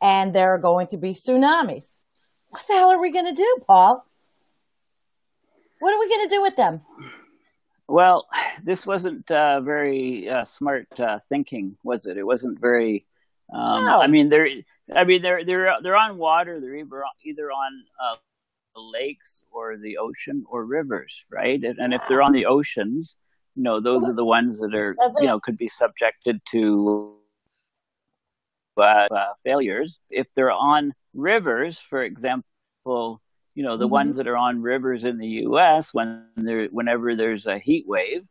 and there are going to be tsunamis. What the hell are we going to do, Paul? What are we going to do with them? Well, this wasn't very smart thinking, was it? It wasn't very. No. I mean, they're on water. They're either on lakes or the ocean or rivers, right? And if they're on the oceans, those are the ones that are, could be subjected to failures. If they're on rivers, for example, the ones that are on rivers in the U.S., whenever there's a heat wave,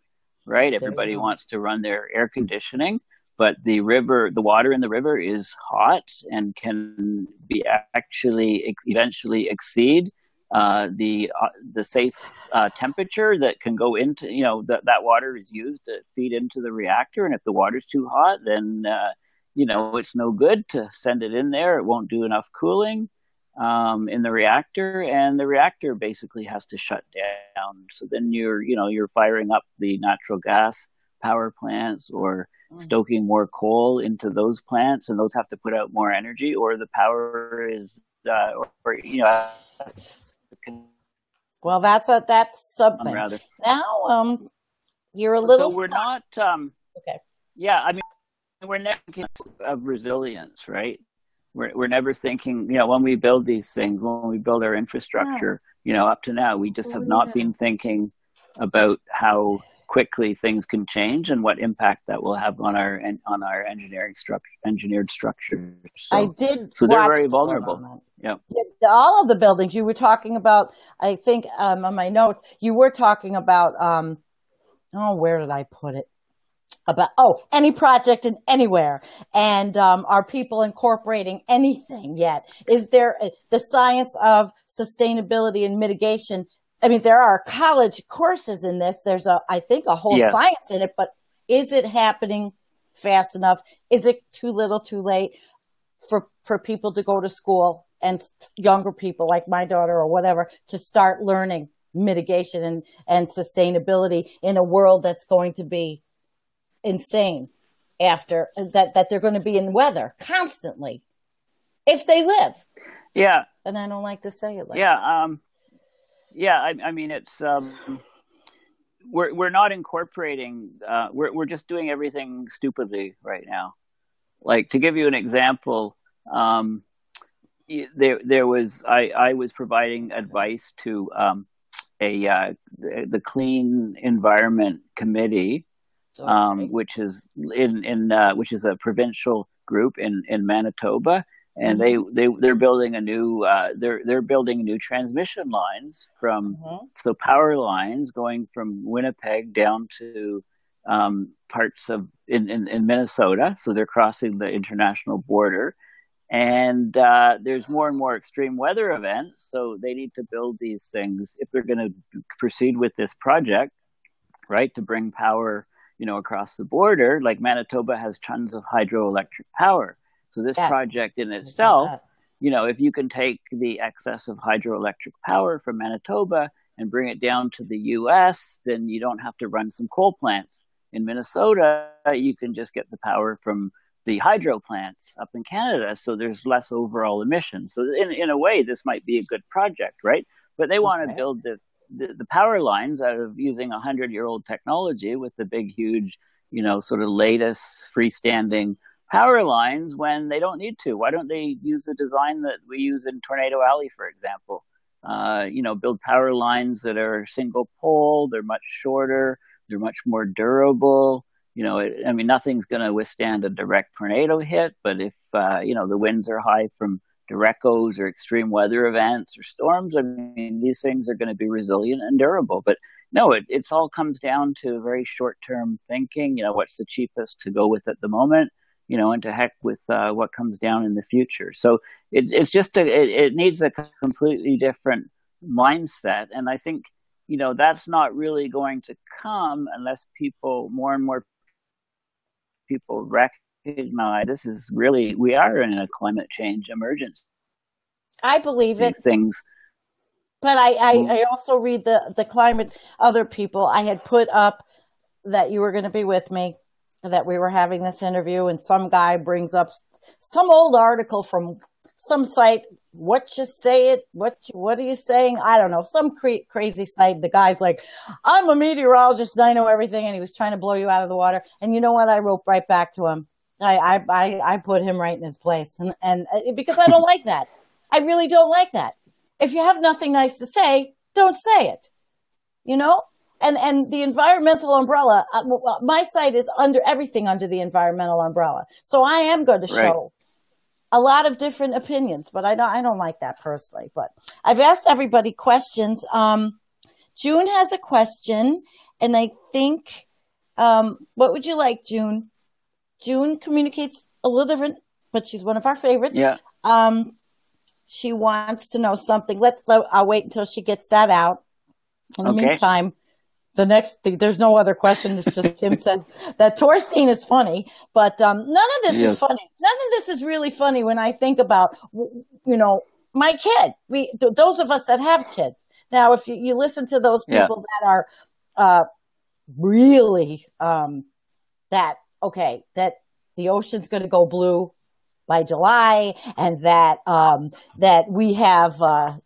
right? Everybody wants to run their air conditioning, but the water in the river is hot and can be actually eventually exceed the safe temperature that can go into, that water is used to feed into the reactor. And if the water's too hot, then, it's no good to send it in there. It won't do enough cooling in the reactor, and the reactor basically has to shut down. So then you're firing up the natural gas power plants or stoking more coal into those plants, and those have to put out more energy, or the power is, well, that's something. Rather. Now, you're a little. So we're not. Okay. Yeah, I mean, we're never thinking of resilience, right? We're never thinking. When we build these things, when we build our infrastructure, up to now, we just have not been thinking about how quickly things can change and what impact that will have on our engineered structures. So they're very vulnerable. Yeah. All of the buildings you were talking about, I think on my notes, you were talking about, where did I put it? About, any project and anywhere. And are people incorporating anything yet? Is there the science of sustainability and mitigation? I mean, there are college courses in this. There's I think a whole science in it, but is it happening fast enough? Is it too little, too late for people to go to school and younger people like my daughter or whatever to start learning mitigation and sustainability in a world that's going to be insane after that they're going to be in weather constantly if they live. Yeah. And I don't like to say it like that. I mean, it's we're not incorporating. We're just doing everything stupidly right now. Like, to give you an example, there was I was providing advice to the Clean Environment Committee, which is which is a provincial group in Manitoba. And they're building a new they're building new transmission lines from so power lines going from Winnipeg down to parts of in Minnesota. So they're crossing the international border, and there's more and more extreme weather events. So they need to build these things if they're going to proceed with this project, right? To bring power, across the border. Like Manitoba has tons of hydroelectric power. So this project in itself, if you can take the excess of hydroelectric power from Manitoba and bring it down to the U.S., then you don't have to run some coal plants. In Minnesota, you can just get the power from the hydro plants up in Canada, so there's less overall emissions. So in a way, this might be a good project, right? But they want to build the power lines out of using 100-year-old technology with the big, huge, sort of latest freestanding power lines when they don't need to. Why don't they use the design that we use in Tornado Alley, for example? Build power lines that are single pole, they're much shorter, they're much more durable. Nothing's going to withstand a direct tornado hit, but if, the winds are high from direcos or extreme weather events or storms, these things are going to be resilient and durable. But no, it's all comes down to very short-term thinking, what's the cheapest to go with at the moment, and to heck with what comes down in the future. So it's just, it needs a completely different mindset. And I think, that's not really going to come unless more and more people recognize this is really, we are in a climate change emergency. I believe it. Things. But I also read the climate, other people. I had put up that you were going to be with me, that we were having this interview, and some guy brings up some old article from some site. What you say it? What are you saying? I don't know. Some crazy site. The guy's like, I'm a meteorologist and I know everything. And he was trying to blow you out of the water. And you know what? I wrote right back to him. I put him right in his place. And because I don't like that. I really don't like that. If you have nothing nice to say, don't say it. And the environmental umbrella, my site is under everything under the environmental umbrella. So I am going to show a lot of different opinions, but I don't like that personally. But I've asked everybody questions. June has a question, and I think, what would you like, June? June communicates a little different, but she's one of our favorites. Yeah. She wants to know something. I'll wait until she gets that out. In the meantime, the next thing, there's no other question. It's just Kim says that Torstein is funny, but none of this is funny. None of this is really funny when I think about, my kid. Those of us that have kids. Now, if you listen to those people that are really that the ocean's going to go blue by July, and that we have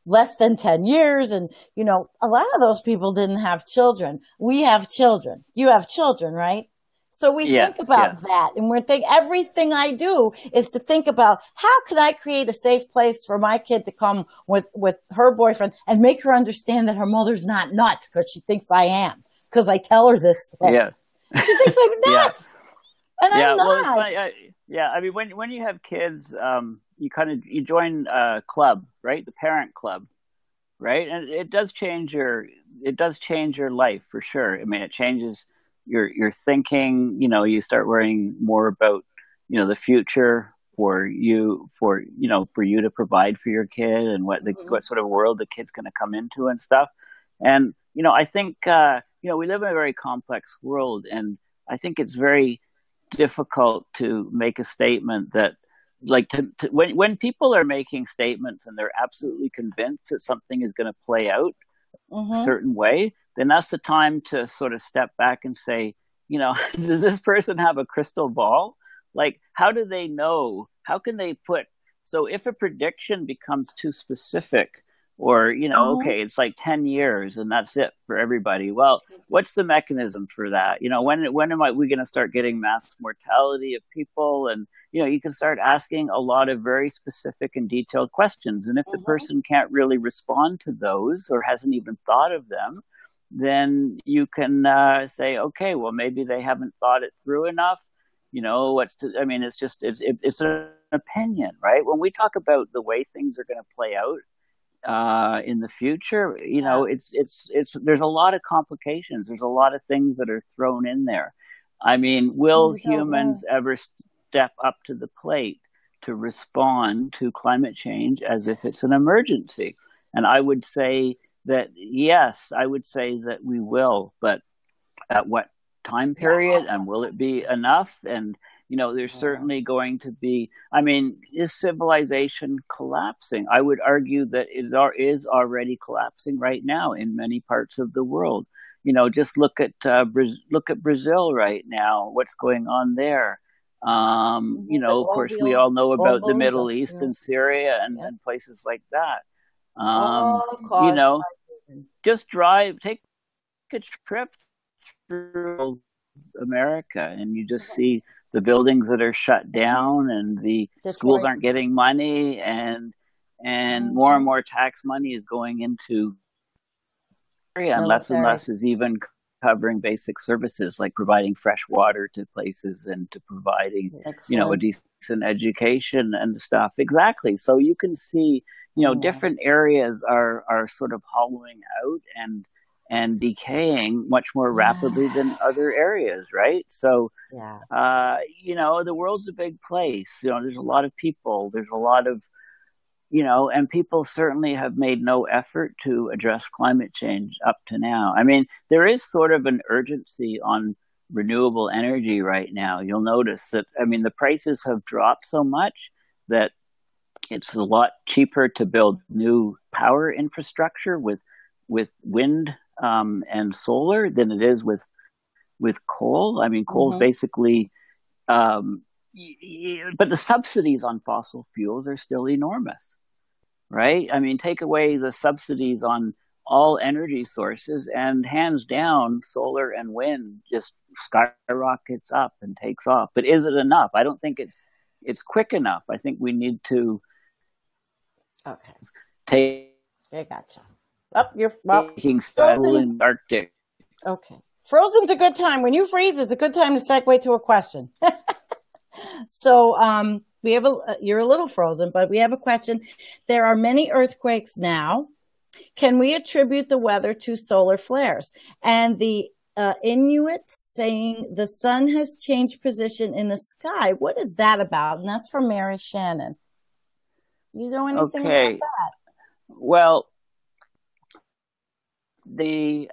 less than 10 years. And, a lot of those people didn't have children. We have children. You have children, right? So we think about that. And everything I do is to think about, how can I create a safe place for my kid to come with her boyfriend and make her understand that her mother's not nuts because she thinks I am, because I tell her this stuff. Yeah. She thinks I'm nuts. And I'm not. Well, it's funny. When you have kids, you join a club, right? The parent club, right? And it does change your life for sure. It changes your thinking. You start worrying more about, the future for you to provide for your kid, and what sort of world the kid's going to come into and stuff. And, I think, we live in a very complex world, and I think it's very difficult to make a statement that, when people are making statements and they're absolutely convinced that something is going to play out a certain way, then that's the time to sort of step back and say, does this person have a crystal ball? Like, how do they know? How can they so if a prediction becomes too specific, or, it's like 10 years and that's it for everybody. Well, what's the mechanism for that? When am we going to start getting mass mortality of people? And, you can start asking a lot of very specific and detailed questions. And if the person can't really respond to those, or hasn't even thought of them, then you can say, okay, well, maybe they haven't thought it through enough. It's an opinion, right? When we talk about the way things are going to play out, in the future, there's a lot of complications. There's a lot of things that are thrown in there. Will humans ever step up to the plate to respond to climate change as if it's an emergency? And I would say that, yes, I would say that we will, but at what time period, and will it be enough? And there's certainly going to be, is civilization collapsing? I would argue that it is already collapsing right now in many parts of the world. Just look at Brazil right now, what's going on there. Of course, we all know about the Middle East yeah. and Syria and places like that. All just take a trip through America and you just see the buildings that are shut down and the schools aren't getting money and more and more tax money is going into area and less is even covering basic services like providing fresh water to places and to providing a decent education and stuff. Exactly. So you can see different areas are sort of hollowing out and decaying much more rapidly than other areas, right? So the world's a big place. There's a lot of people, there's a lot of and people certainly have made no effort to address climate change up to now. I mean, there is sort of an urgency on renewable energy right now. You'll notice that, the prices have dropped so much that it's a lot cheaper to build new power infrastructure with wind and solar than it is with coal. I mean, coal's basically, but the subsidies on fossil fuels are still enormous. Right? I mean, take away the subsidies on all energy sources and hands down, solar and wind just skyrockets up and takes off. But is it enough? I don't think it's quick enough. I think we need to take. I gotcha. You're taking style in the Arctic. Okay, frozen's a good time. When you freeze, it's a good time to segue to a question. So, we have you're a little frozen, but we have a question. There are many earthquakes now. Can we attribute the weather to solar flares? And the Inuits saying the sun has changed position in the sky. What is that about? And that's from Mary Shannon. You know anything about that? Well, a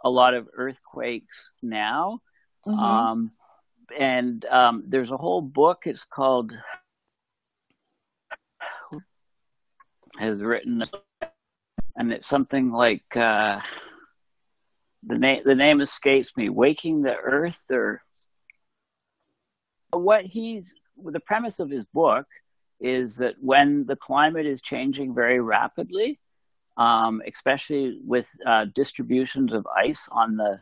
lot of earthquakes now. And there's a whole book. It's called has written, and it's something like the name escapes me. Waking the Earth, or the premise of his book is that when the climate is changing very rapidly, especially with distributions of ice on the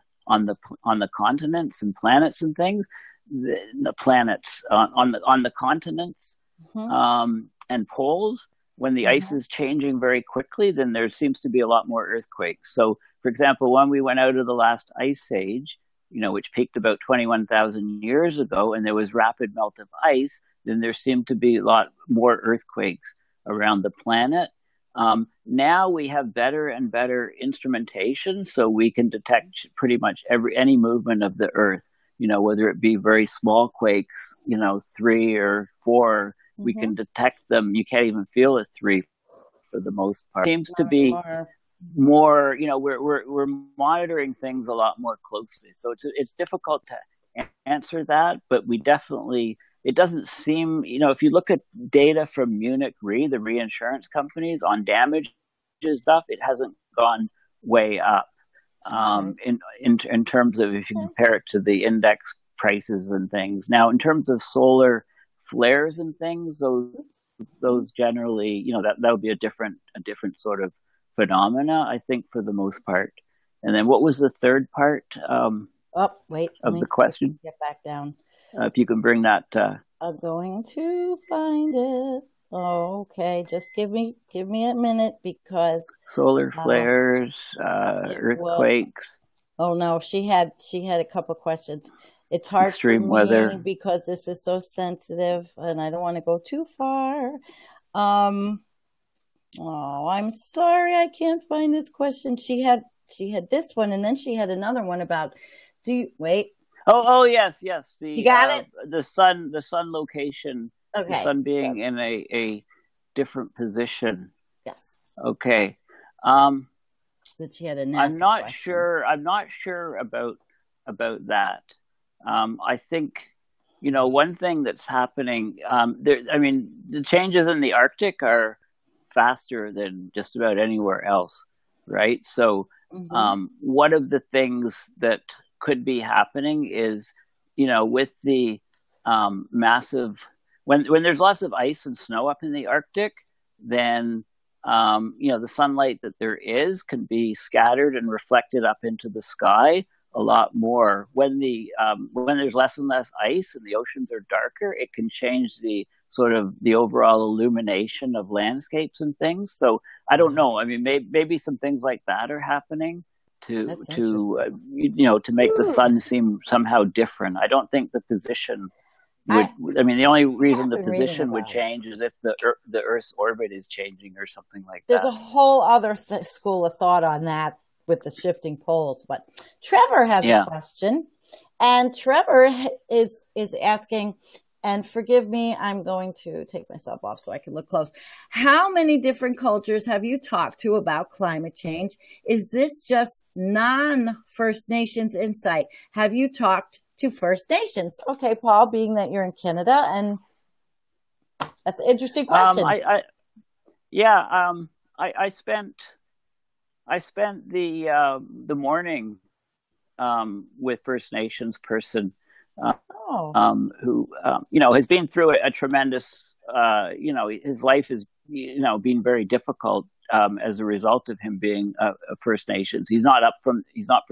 continents and planets and things. The planets on the continents and poles, when the ice is changing very quickly, then there seems to be a lot more earthquakes. So, for example, when we went out of the last ice age, which peaked about 21,000 years ago, and there was rapid melt of ice, then there seemed to be a lot more earthquakes around the planet. Now we have better and better instrumentation, so we can detect pretty much any movement of the Earth. Whether it be very small quakes, 3 or 4, we can detect them. You can't even feel a 3 for the most part. It seems to be more, we're monitoring things a lot more closely. So it's difficult to answer that, but we definitely, it doesn't seem, if you look at data from Munich Re, the reinsurance companies on damage stuff, it hasn't gone way up. In terms of, if you compare it to the index prices and things. Now, in terms of solar flares and things, those generally, that would be a different sort of phenomena, I think, for the most part. And then what was the third part of the question? Get back down. If you can bring that. I'm going to find it. Oh, okay. Just give me a minute, because solar flares, earthquakes. Oh no, she had a couple of questions. It's hard extreme for me weather because this is so sensitive, and I don't want to go too far. I'm sorry, I can't find this question. She had this one, and then she had another one about. Do you wait? Oh yes. You got it. The sun location. Okay. The sun being in a different position. Yes. Okay. But she had a nasty I'm not question. sure. I'm not sure about that. I think, one thing that's happening. The changes in the Arctic are faster than just about anywhere else, right? So, one of the things that could be happening is, with the massive, when there's lots of ice and snow up in the Arctic, then the sunlight that there is can be scattered and reflected up into the sky a lot more. When there's less and less ice and the oceans are darker, it can change the sort of the overall illumination of landscapes and things. So I don't know. I mean, maybe some things like that are happening to make the sun seem somehow different. I don't think the position would. I mean, the only reason the position would change is if the Earth's orbit is changing or something like that. There's a whole other school of thought on that with the shifting poles. But Trevor has a question, and Trevor is asking. And forgive me, I'm going to take myself off so I can look close. How many different cultures have you talked to about climate change? Is this just non-First Nations insight? Have you talked to First Nations? Okay, Paul, being that you're in Canada, and that's an interesting question. I spent the morning with First Nations person. Who has been through a tremendous, his life has, been very difficult as a result of him being a First Nations. He's not from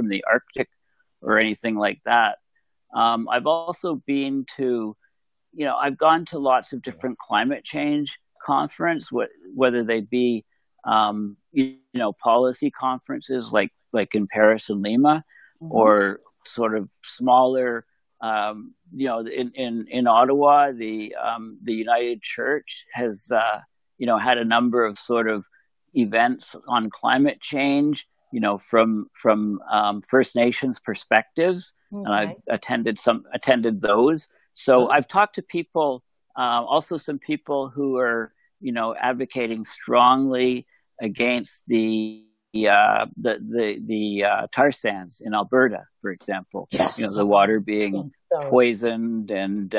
the Arctic or anything like that. I've also been to, I've gone to lots of different climate change conference, whether they be, policy conferences like in Paris and Lima, or sort of smaller. In Ottawa, the United Church has, had a number of sort of events on climate change, from First Nations perspectives, and I've attended those. So I've talked to people, also some people who are, advocating strongly against the tar sands in Alberta, for example. Yes. The water being poisoned and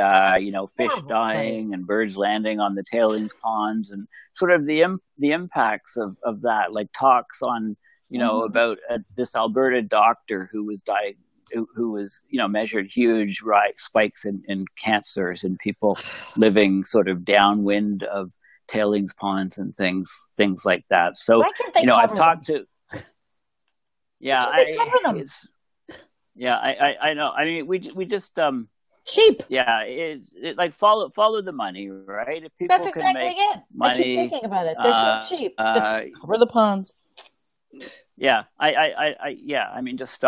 fish dying and birds landing on the tailings ponds, and sort of the impacts of that, like talks on about this Alberta doctor who was measured huge spikes in cancers in people living sort of downwind of tailings ponds and things like that. So I've talked to I know. I mean, we just cheap. Yeah, it like follow the money, right? If people That's exactly can make it. money, I keep thinking about it. They're so cheap. Just cover the ponds. Yeah, I mean, just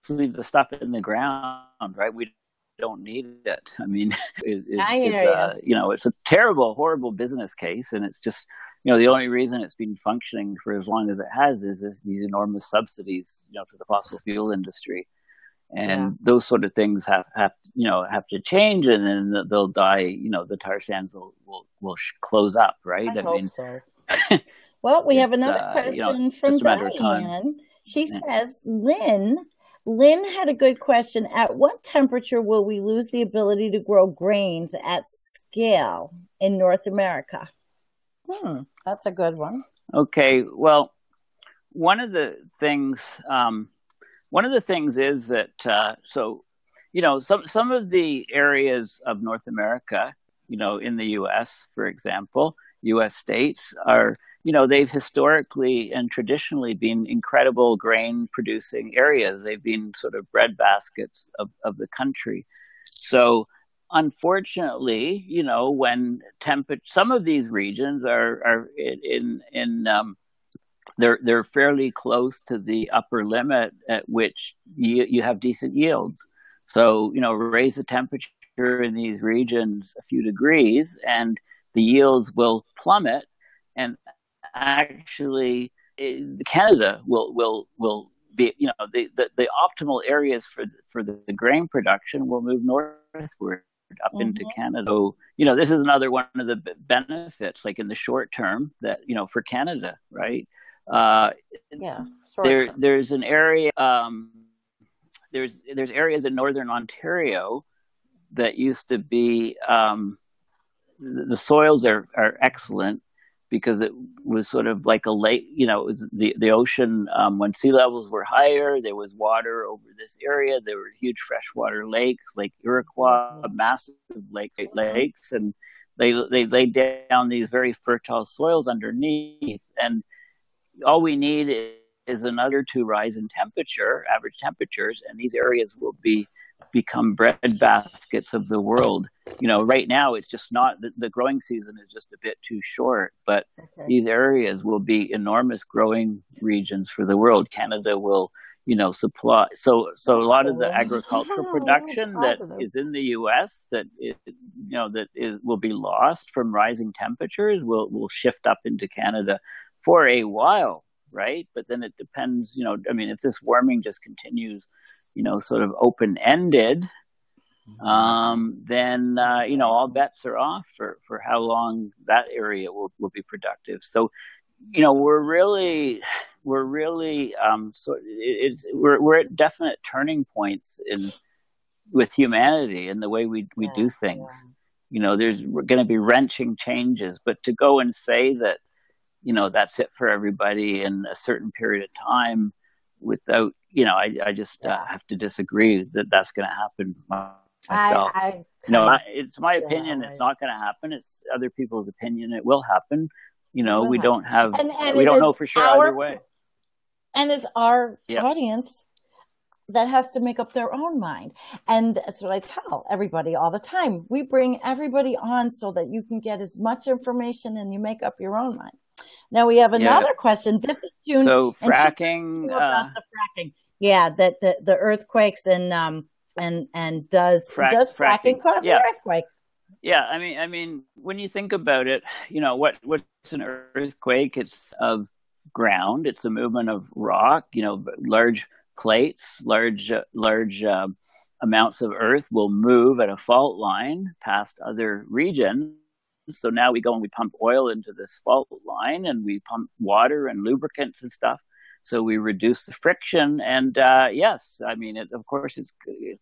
leave the stuff in the ground, right? We don't need it. I mean, it's a terrible, horrible business case, and it's just, the only reason it's been functioning for as long as it has is these enormous subsidies, to the fossil fuel industry, and those sort of things have to change, and then they'll die. The tar sands will close up, right? I hope so. Well, we have another question from Diane. She says, Lynn had a good question. At what temperature will we lose the ability to grow grains at scale in North America? That's a good one. Okay. Well, one of the things is that, some of the areas of North America, in the U.S., for example, U.S. states are, they've historically and traditionally been incredible grain producing areas. They've been sort of breadbaskets of the country. So unfortunately, when some of these regions are they're fairly close to the upper limit at which you have decent yields. So, raise the temperature in these regions a few degrees and the yields will plummet, and actually Canada will be, the optimal areas for the grain production will move northward up into Canada. So, this is another one of the benefits, like in the short term, that, for Canada, right? There's an area, there's areas in northern Ontario that used to be, the soils are excellent because it was sort of like a lake, it was the ocean. When sea levels were higher, there was water over this area. There were huge freshwater lakes, Lake Iroquois, massive lakes, and they laid down these very fertile soils underneath. And all we need is another two rise in temperature, average temperatures, and these areas will become bread baskets of the world. Right now it's just not, the growing season is just a bit too short, but these areas will be enormous growing regions for the world. Canada will, supply. So a lot of the agricultural production that is in the U.S. that will be lost from rising temperatures will shift up into Canada for a while, right? But then it depends, if this warming just continues, sort of open-ended, then all bets are off for how long that area will be productive. So, we're at definite turning points with humanity and the way we do things. There's going to be wrenching changes, but to go and say that, that's it for everybody in a certain period of time without, I just have to disagree that that's going to happen myself. It's my opinion. It's not going to happen. It's other people's opinion. It will happen. We don't have, we don't know for sure either way. And it's our audience that has to make up their own mind. And that's what I tell everybody all the time. We bring everybody on so that you can get as much information and you make up your own mind. Now we have another question. This is June. So fracking, about the fracking. Yeah, that the earthquakes and does fracking cause an earthquake? Yeah, I mean, when you think about it, what's an earthquake? It's of ground. It's a movement of rock. Large plates, large amounts of earth will move at a fault line past other regions. So now we go and we pump oil into this fault line, and we pump water and lubricants and stuff. So we reduce the friction, and yes, of course, it's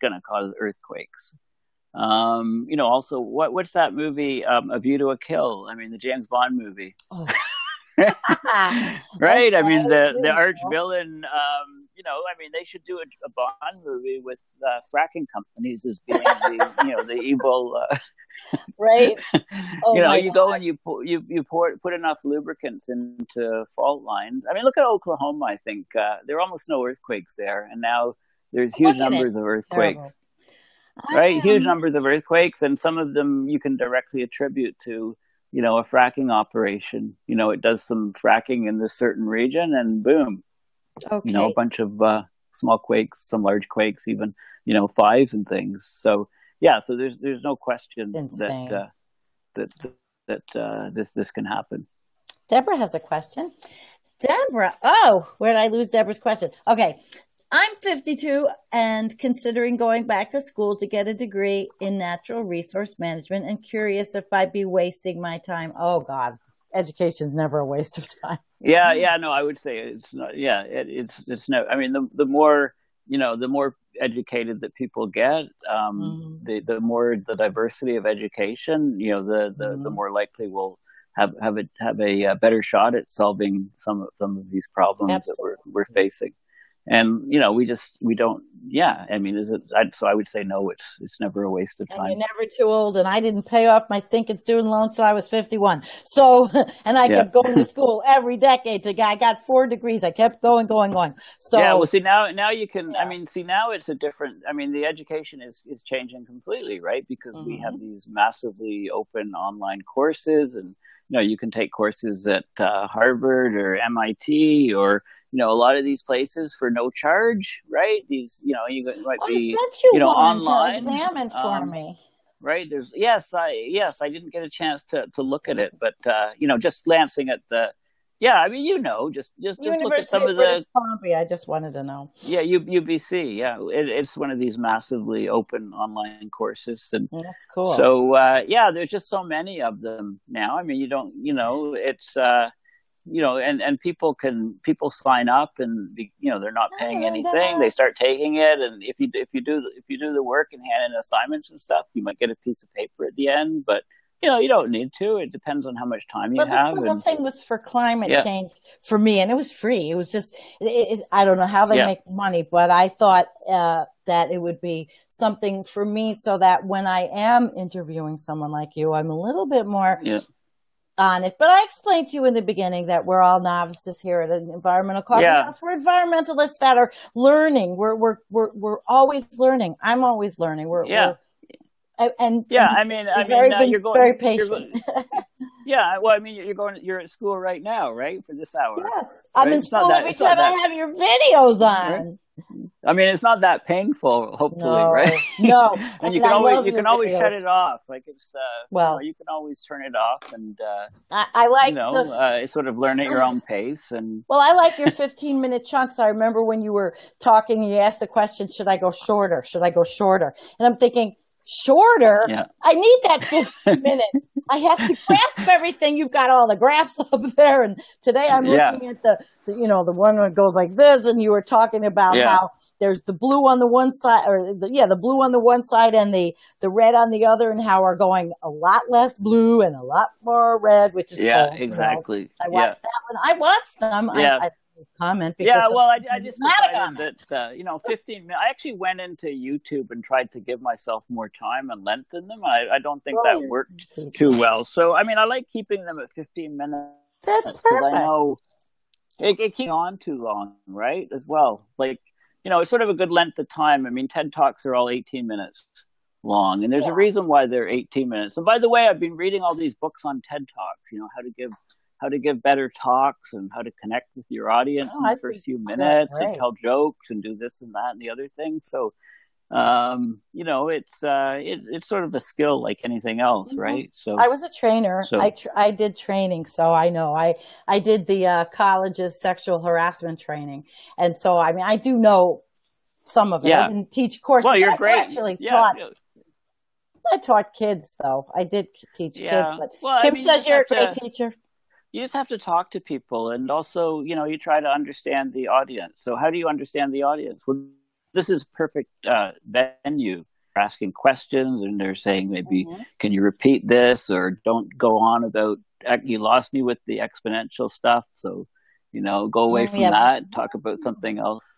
going to cause earthquakes. Also, what's that movie, A View to a Kill? The James Bond movie. Oh. Right? The arch villain, they should do a Bond movie with fracking companies as being the evil. Right? You go and you put enough lubricants into fault lines. Look at Oklahoma. I think there are almost no earthquakes there, and now there's huge numbers of earthquakes. Right? Huge numbers of earthquakes, and some of them you can directly attribute to a fracking operation. It does some fracking in this certain region, and boom, a bunch of small quakes, some large quakes, even fives and things. So so there's no question that this can happen. Deborah has a question. Deborah, where did I lose Deborah's question? Okay. I'm 52 and considering going back to school to get a degree in natural resource management, and curious if I'd be wasting my time. Oh God, education's never a waste of time. No, I would say it's not. Yeah, it's no. The more the more educated that people get, the more the diversity of education, the more likely we'll have a better shot at solving some of these problems that we're facing. And we don't. Yeah, is it? So I would say no. It's never a waste of time. And you're never too old. And I didn't pay off my stinking student loan till I was 51. So, and I kept going to school every decade. I got 4 degrees. I kept going. So well, see now you can. See now it's a different. The education is changing completely, right? Because we have these massively open online courses, and you can take courses at Harvard or MIT or a lot of these places for no charge, right? These, you might be, online. To examine for me. Right. I didn't get a chance to look at it, but, just glancing at the, just look at some of the. Columbia, I just wanted to know. Yeah. UBC. Yeah. It's one of these massively open online courses. And that's cool. So, there's just so many of them now. It's, and people sign up and they're not paying anything. They start taking it, and if you do the work and hand in assignments and stuff, you might get a piece of paper at the end. But you don't need to. It depends on how much time you But have. the whole thing was for climate Yeah. change for me, and it was free. It was just, I don't know how they Yeah. make money, but I thought that it would be something for me so that when I am interviewing someone like you, I'm a little bit more on it. But I explained to you in the beginning that we're all novices here at an environmental coffee house. We're environmentalists that are learning. We're always learning. I'm always learning. I mean, you're going very patient. Well, I mean, you're at school right now, right? For this hour. Yes. Right? I'm in school every time I have your videos on. Right? I mean, it's not that painful, hopefully, right? No. And you can always shut it off. Like it's, you can always turn it off, and I like sort of learn at your own pace. And well, I like your 15-minute chunks. I remember when you were talking, you asked the question, "Should I go shorter? Should I go shorter?" And I'm thinking, shorter? Yeah. I need that 15 minutes. I have to grasp everything. You've got all the graphs up there. And today I'm looking at the one that goes like this. And you were talking about how there's the blue on the one side, or the blue on the one side and the red on the other, and how we're going a lot less blue and a lot more red, which is cool. Exactly. I watched that one. I watched them. Yeah. I comment because I just decided that 15 minutes. I actually went into YouTube and tried to give myself more time and lengthen them. I don't think that worked too well. So I mean, I like keeping them at 15 minutes. That's perfect. I know it keeps on too long, right? As well, like it's sort of a good length of time. I mean, TED Talks are all 18 minutes long, and there's a reason why they're 18 minutes. And by the way, I've been reading all these books on TED Talks. How to give better talks and how to connect with your audience in the first few minutes and tell jokes and do this and that and the other thing. So, it's sort of a skill like anything else, right? So I was a trainer. I did training, so I know. I did the college's sexual harassment training, and so I mean I do know some of it. I didn't teach courses. Well, you're great. I taught kids, though. I did teach kids. But Kim says you're a great teacher. You just have to talk to people, and also, you try to understand the audience. So how do you understand the audience? Well, this is perfect venue for asking questions, and they're saying maybe, can you repeat this, or don't go on about, you lost me with the exponential stuff. So, go away from that and talk about something else.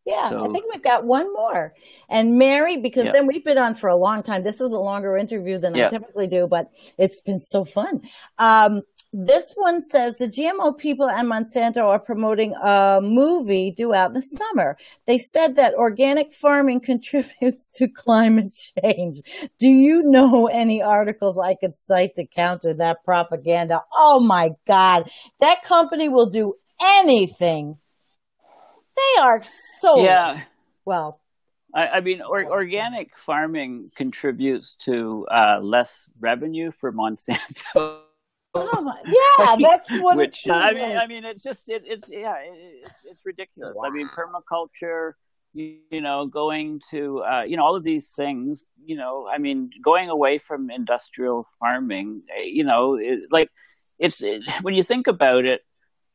Yeah, so, I think we've got one more. And Mary, because then we've been on for a long time. This is a longer interview than I typically do, but it's been so fun. This one says the GMO people and Monsanto are promoting a movie due out in the summer. They said that organic farming contributes to climate change. Do you know any articles I could cite to counter that propaganda? Oh my God, that company will do anything. They are so well. I mean, organic farming contributes to less revenue for Monsanto. That's what it's. I mean, it's just it's ridiculous. Wow. I mean, permaculture, going to all of these things. I mean, going away from industrial farming. When you think about it.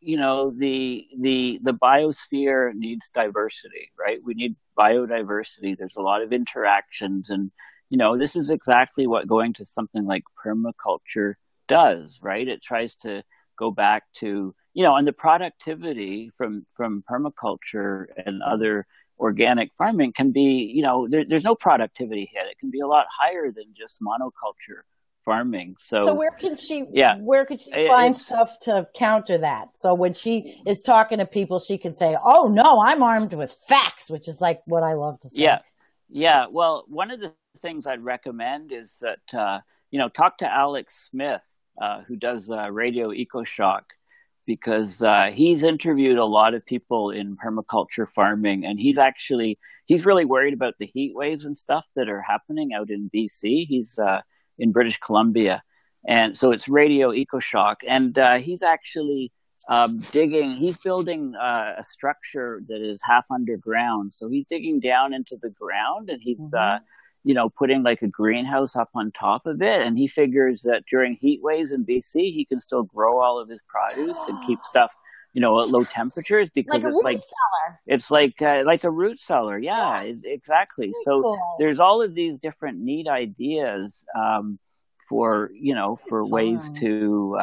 The biosphere needs diversity, right? We need biodiversity. There's a lot of interactions, and this is exactly what going to something like permaculture does, right? It tries to go back to and the productivity from permaculture and other organic farming can be there's no productivity hit. It can be a lot higher than just monoculture farming. So where could she find stuff to counter that? So when she is talking to people, she can say, "Oh no, I'm armed with facts," which is like what I love to say. Yeah. Well, one of the things I'd recommend is that talk to Alex Smith, who does Radio EcoShock, because he's interviewed a lot of people in permaculture farming, and he's really worried about the heat waves and stuff that are happening out in BC. He's in British Columbia. And so it's Radio EcoShock. And he's actually he's building a structure that is half underground. So he's digging down into the ground, and he's, putting like a greenhouse up on top of it. And he figures that during heat waves in BC, he can still grow all of his produce and keep stuff, at low temperatures, because it's like a root cellar. Yeah, exactly. So there's all of these different neat ideas for, for ways to,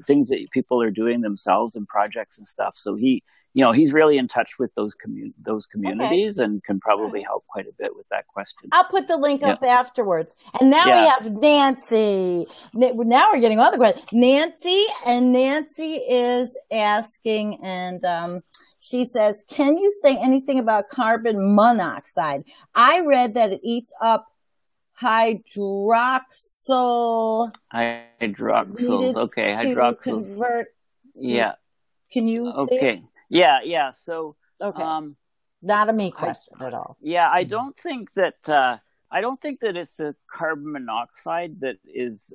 things that people are doing themselves and projects and stuff. So he's really in touch with those communities and can probably help quite a bit with that question. I'll put the link up afterwards. And now we have Nancy. Now we're getting all the questions. Nancy is asking, and she says, can you say anything about carbon monoxide? I read that it eats up hydroxyls. Okay, hydroxyls. Convert. Yeah. Can you say it? Yeah. So, not a me question at all. Yeah, I don't think that it's the carbon monoxide that is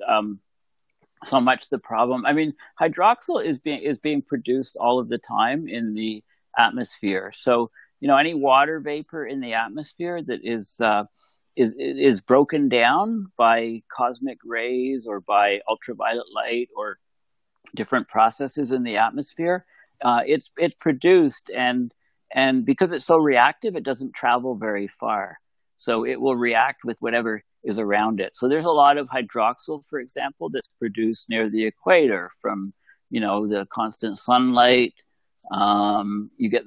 so much the problem. I mean, hydroxyl is being produced all of the time in the atmosphere. So, any water vapor in the atmosphere that is broken down by cosmic rays or by ultraviolet light or different processes in the atmosphere, it's produced, and because it's so reactive, it doesn't travel very far. So it will react with whatever is around it. So there's a lot of hydroxyl, for example, that's produced near the equator from, the constant sunlight. You get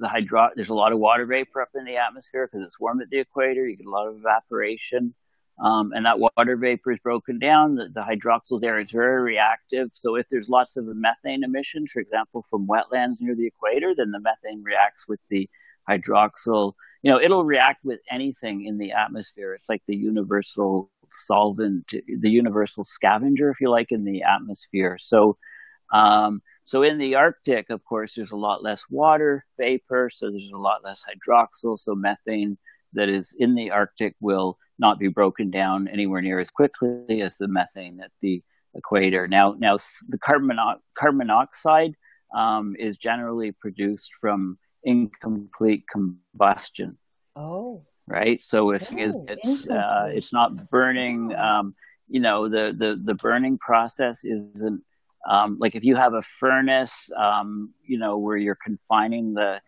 there's a lot of water vapor up in the atmosphere because it's warm at the equator. You get a lot of evaporation. And that water vapor is broken down. The hydroxyl there is very reactive. So if there's lots of methane emissions, for example, from wetlands near the equator, then the methane reacts with the hydroxyl. It'll react with anything in the atmosphere. It's like the universal solvent, the universal scavenger, if you like, in the atmosphere. So in the Arctic, of course, there's a lot less water vapor, so there's a lot less hydroxyl. So methane that is in the Arctic will not be broken down anywhere near as quickly as the methane at the equator. Now the carbon monoxide is generally produced from incomplete combustion. Oh, right. So it's not burning. The burning process isn't like if you have a furnace, where you're confining the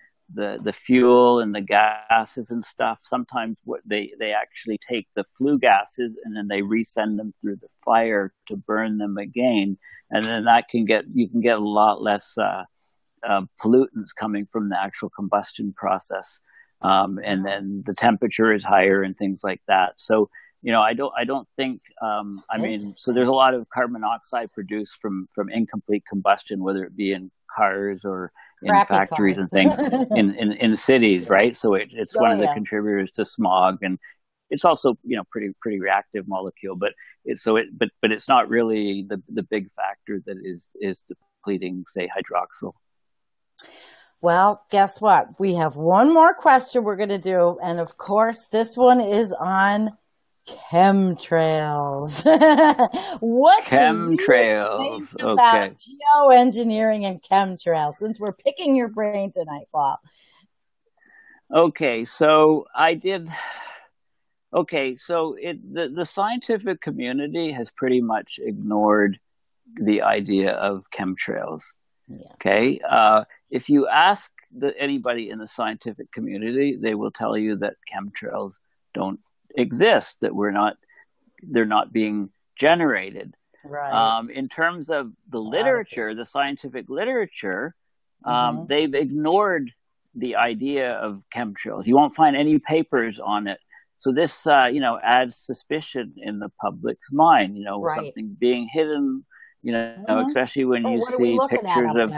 fuel and the gases and stuff. Sometimes what they actually take the flue gases and then they resend them through the fire to burn them again, and then you can get a lot less pollutants coming from the actual combustion process, and then the temperature is higher and things like that. So I don't think so there's a lot of carbon monoxide produced from incomplete combustion, whether it be in cars or in factories and things in cities, right? So it's one of the contributors to smog, and it's also pretty reactive molecule, but it's not really the big factor that is depleting, say, hydroxyl. Well, guess what? We have one more question we're going to do, and of course, this one is on chemtrails. What chemtrails? Do you think about geoengineering and chemtrails? Since we're picking your brain tonight, Paul. Okay, so the scientific community has pretty much ignored the idea of chemtrails. Yeah. Okay, if you ask anybody in the scientific community, they will tell you that chemtrails don't exist, that they're not being generated. Right. In terms of the literature, the scientific literature, they've ignored the idea of chemtrails. You won't find any papers on it. So this, adds suspicion in the public's mind. Something's being hidden. Especially when you see pictures of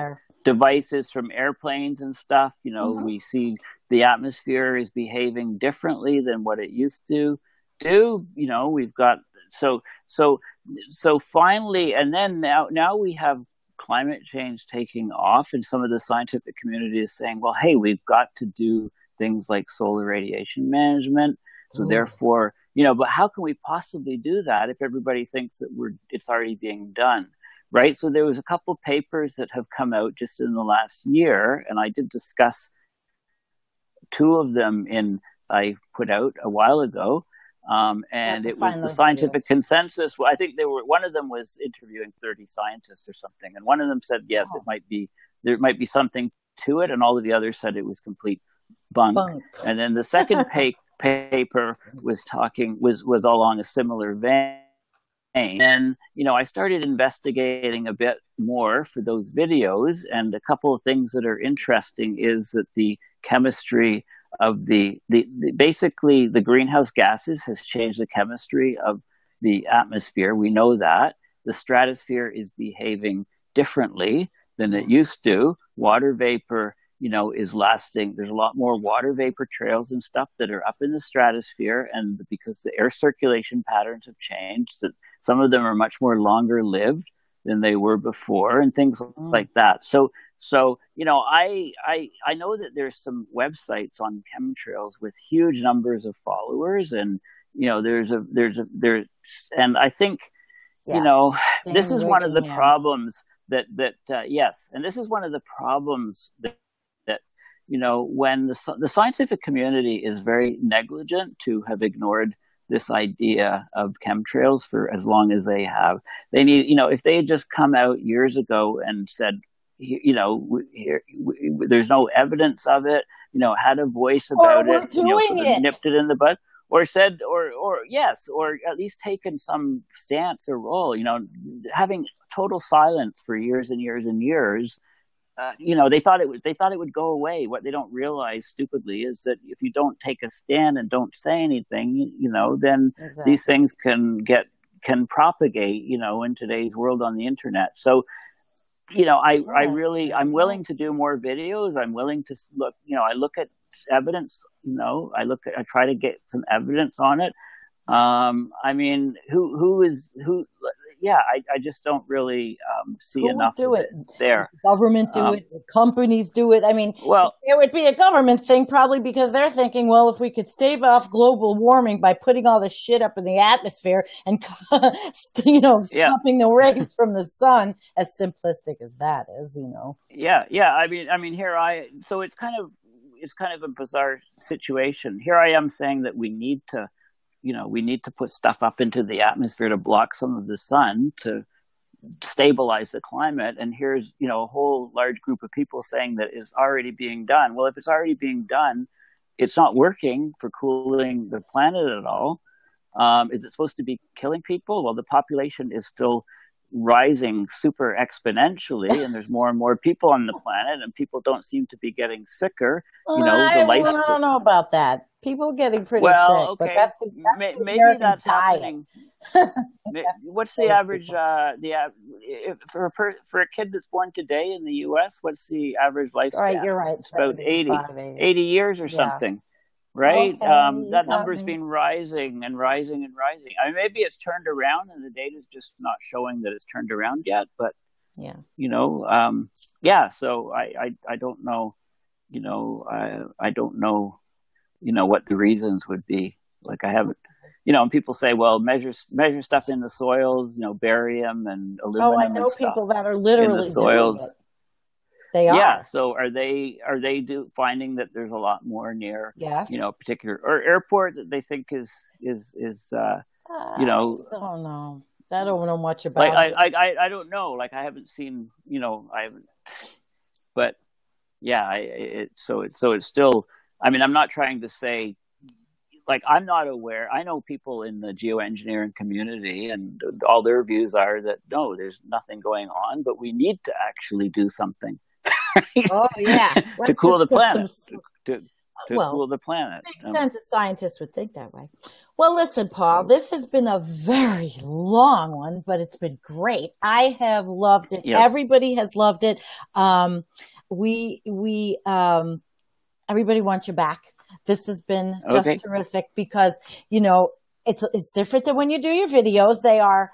devices from airplanes and stuff. We see the atmosphere is behaving differently than what it used to do. We've got so finally, and then now we have climate change taking off, and some of the scientific community is saying, well, hey, we've got to do things like solar radiation management. So therefore, but how can we possibly do that if everybody thinks that it's already being done? Right. So there was a couple papers that have come out just in the last year, and I did discuss two of them I put out a while ago. And it was the scientific consensus. Well, I think one of them was interviewing 30 scientists or something. And one of them said, yes, there might be something to it. And all of the others said it was complete bunk. And then the second paper was along a similar vein. And, I started investigating a bit more for those videos. And a couple of things that are interesting is that the chemistry of basically the greenhouse gases has changed the chemistry of the atmosphere. We know that. The stratosphere is behaving differently than it used to. Water vapor, is lasting. There's a lot more water vapor trails and stuff that are up in the stratosphere. And because the air circulation patterns have changed, that some of them are much more longer lived than they were before and things like that. So, I know that there's some websites on chemtrails with huge numbers of followers, and, and I think, this is one of the problems yes. And this is one of the problems that when the scientific community is very negligent to have ignored this idea of chemtrails for as long as they have. They need, if they had just come out years ago and said, there's no evidence of it, had a voice about it, nipped it in the bud, or said, or yes, or at least taken some stance or role, having total silence for years and years and years. They thought it would go away. What they don't realize, stupidly, is that if you don't take a stand and don't say anything, then these things can propagate, in today's world on the internet. So, I'm willing to do more videos. I'm willing to look, I look at evidence, I try to get some evidence on it. I just don't really see enough of it there. Government do it, companies do it. It would be a government thing probably because they're thinking, well, if we could stave off global warming by putting all this shit up in the atmosphere and, stopping the rays from the sun, as simplistic as that is, Yeah. So it's kind of a bizarre situation. Here I am saying that we need to put stuff up into the atmosphere to block some of the sun to stabilize the climate. And here's, a whole large group of people saying that it's already being done. Well, if it's already being done, it's not working for cooling the planet at all. Is it supposed to be killing people? Well, the population is still rising super exponentially, and there's more and more people on the planet, and people don't seem to be getting sicker. I don't know about that. People getting pretty sick. Okay. But that's maybe that's happening. What's the average? For a kid that's born today in the U.S., what's the average lifespan? Right, you're right. It's about 80 years or something. Right? Okay, that number's been rising and rising and rising. Maybe it's turned around and the data's just not showing that it's turned around yet, but so I don't know, I don't know, what the reasons would be. Like I haven't, and people say, well, measure stuff in the soils, barium and aluminum. Oh, I know people that are literally in the soils. Doing it. They are. Yeah. So are they finding that there's a lot more near, particular or airport that they think is I don't know. I don't know much about it. I don't know. Like I haven't seen, I haven't, but yeah, so it's still, I'm not trying to say, like, I'm not aware. I know people in the geoengineering community and all their views are that no, there's nothing going on, but we need to actually do something. Oh yeah, to cool the planet. To cool the planet. Makes sense. A scientist would think that way. Well, listen, Paul, this has been a very long one, but it's been great. I have loved it. Yep. Everybody has loved it. Everybody wants you back. This has been just terrific because it's different than when you do your videos. They are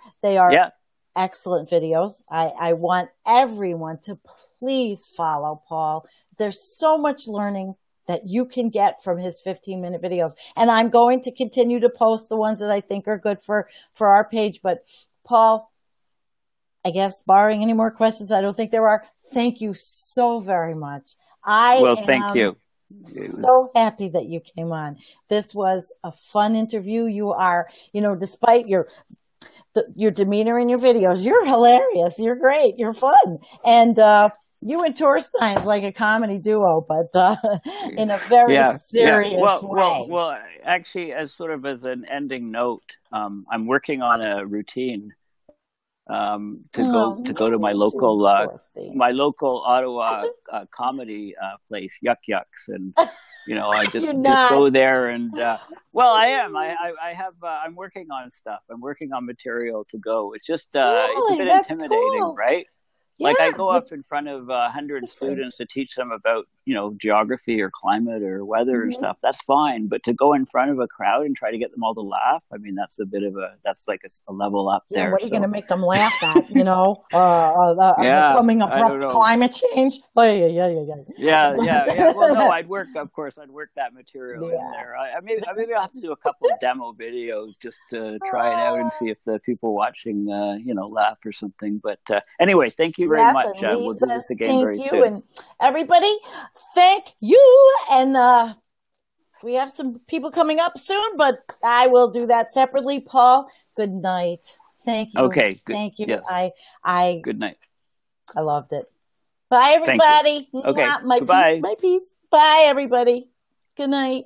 excellent videos. I want everyone to please follow Paul. There's so much learning that you can get from his 15-minute videos. And I'm going to continue to post the ones that I think are good for our page. But Paul, I guess barring any more questions, I don't think there are. Thank you so very much. Thank you. So happy that you came on. This was a fun interview. You are, despite your demeanor in your videos, you're hilarious. You're great. You're fun. And, You and Torstein's like a comedy duo, but in a very serious way. Well, actually, as an ending note, I'm working on a routine to go to my local Ottawa comedy place, Yuck Yucks, and I just go there and I am. I have. I'm working on stuff. I'm working on material to go. It's just it's a bit intimidating, cool. Right? Like I go up in front of 100 students to teach them about, geography or climate or weather and stuff. That's fine. But to go in front of a crowd and try to get them all to laugh, I mean, that's that's like a level up there. What are you going to make them laugh at, coming abrupt climate change? Yeah. Well, no, I'd work that material in there. Maybe I'll have to do a couple of demo videos just to try it out and see if the people watching, laugh or something. But anyway, thank you very much. We'll do this again very soon. Thank you, and everybody, thank you. And we have some people coming up soon, but I will do that separately. Paul, good night. Thank you. Okay. Good. Thank you. Yeah. Good night. I loved it. Bye, everybody. Okay. My Bye. My peace. Bye, everybody. Good night.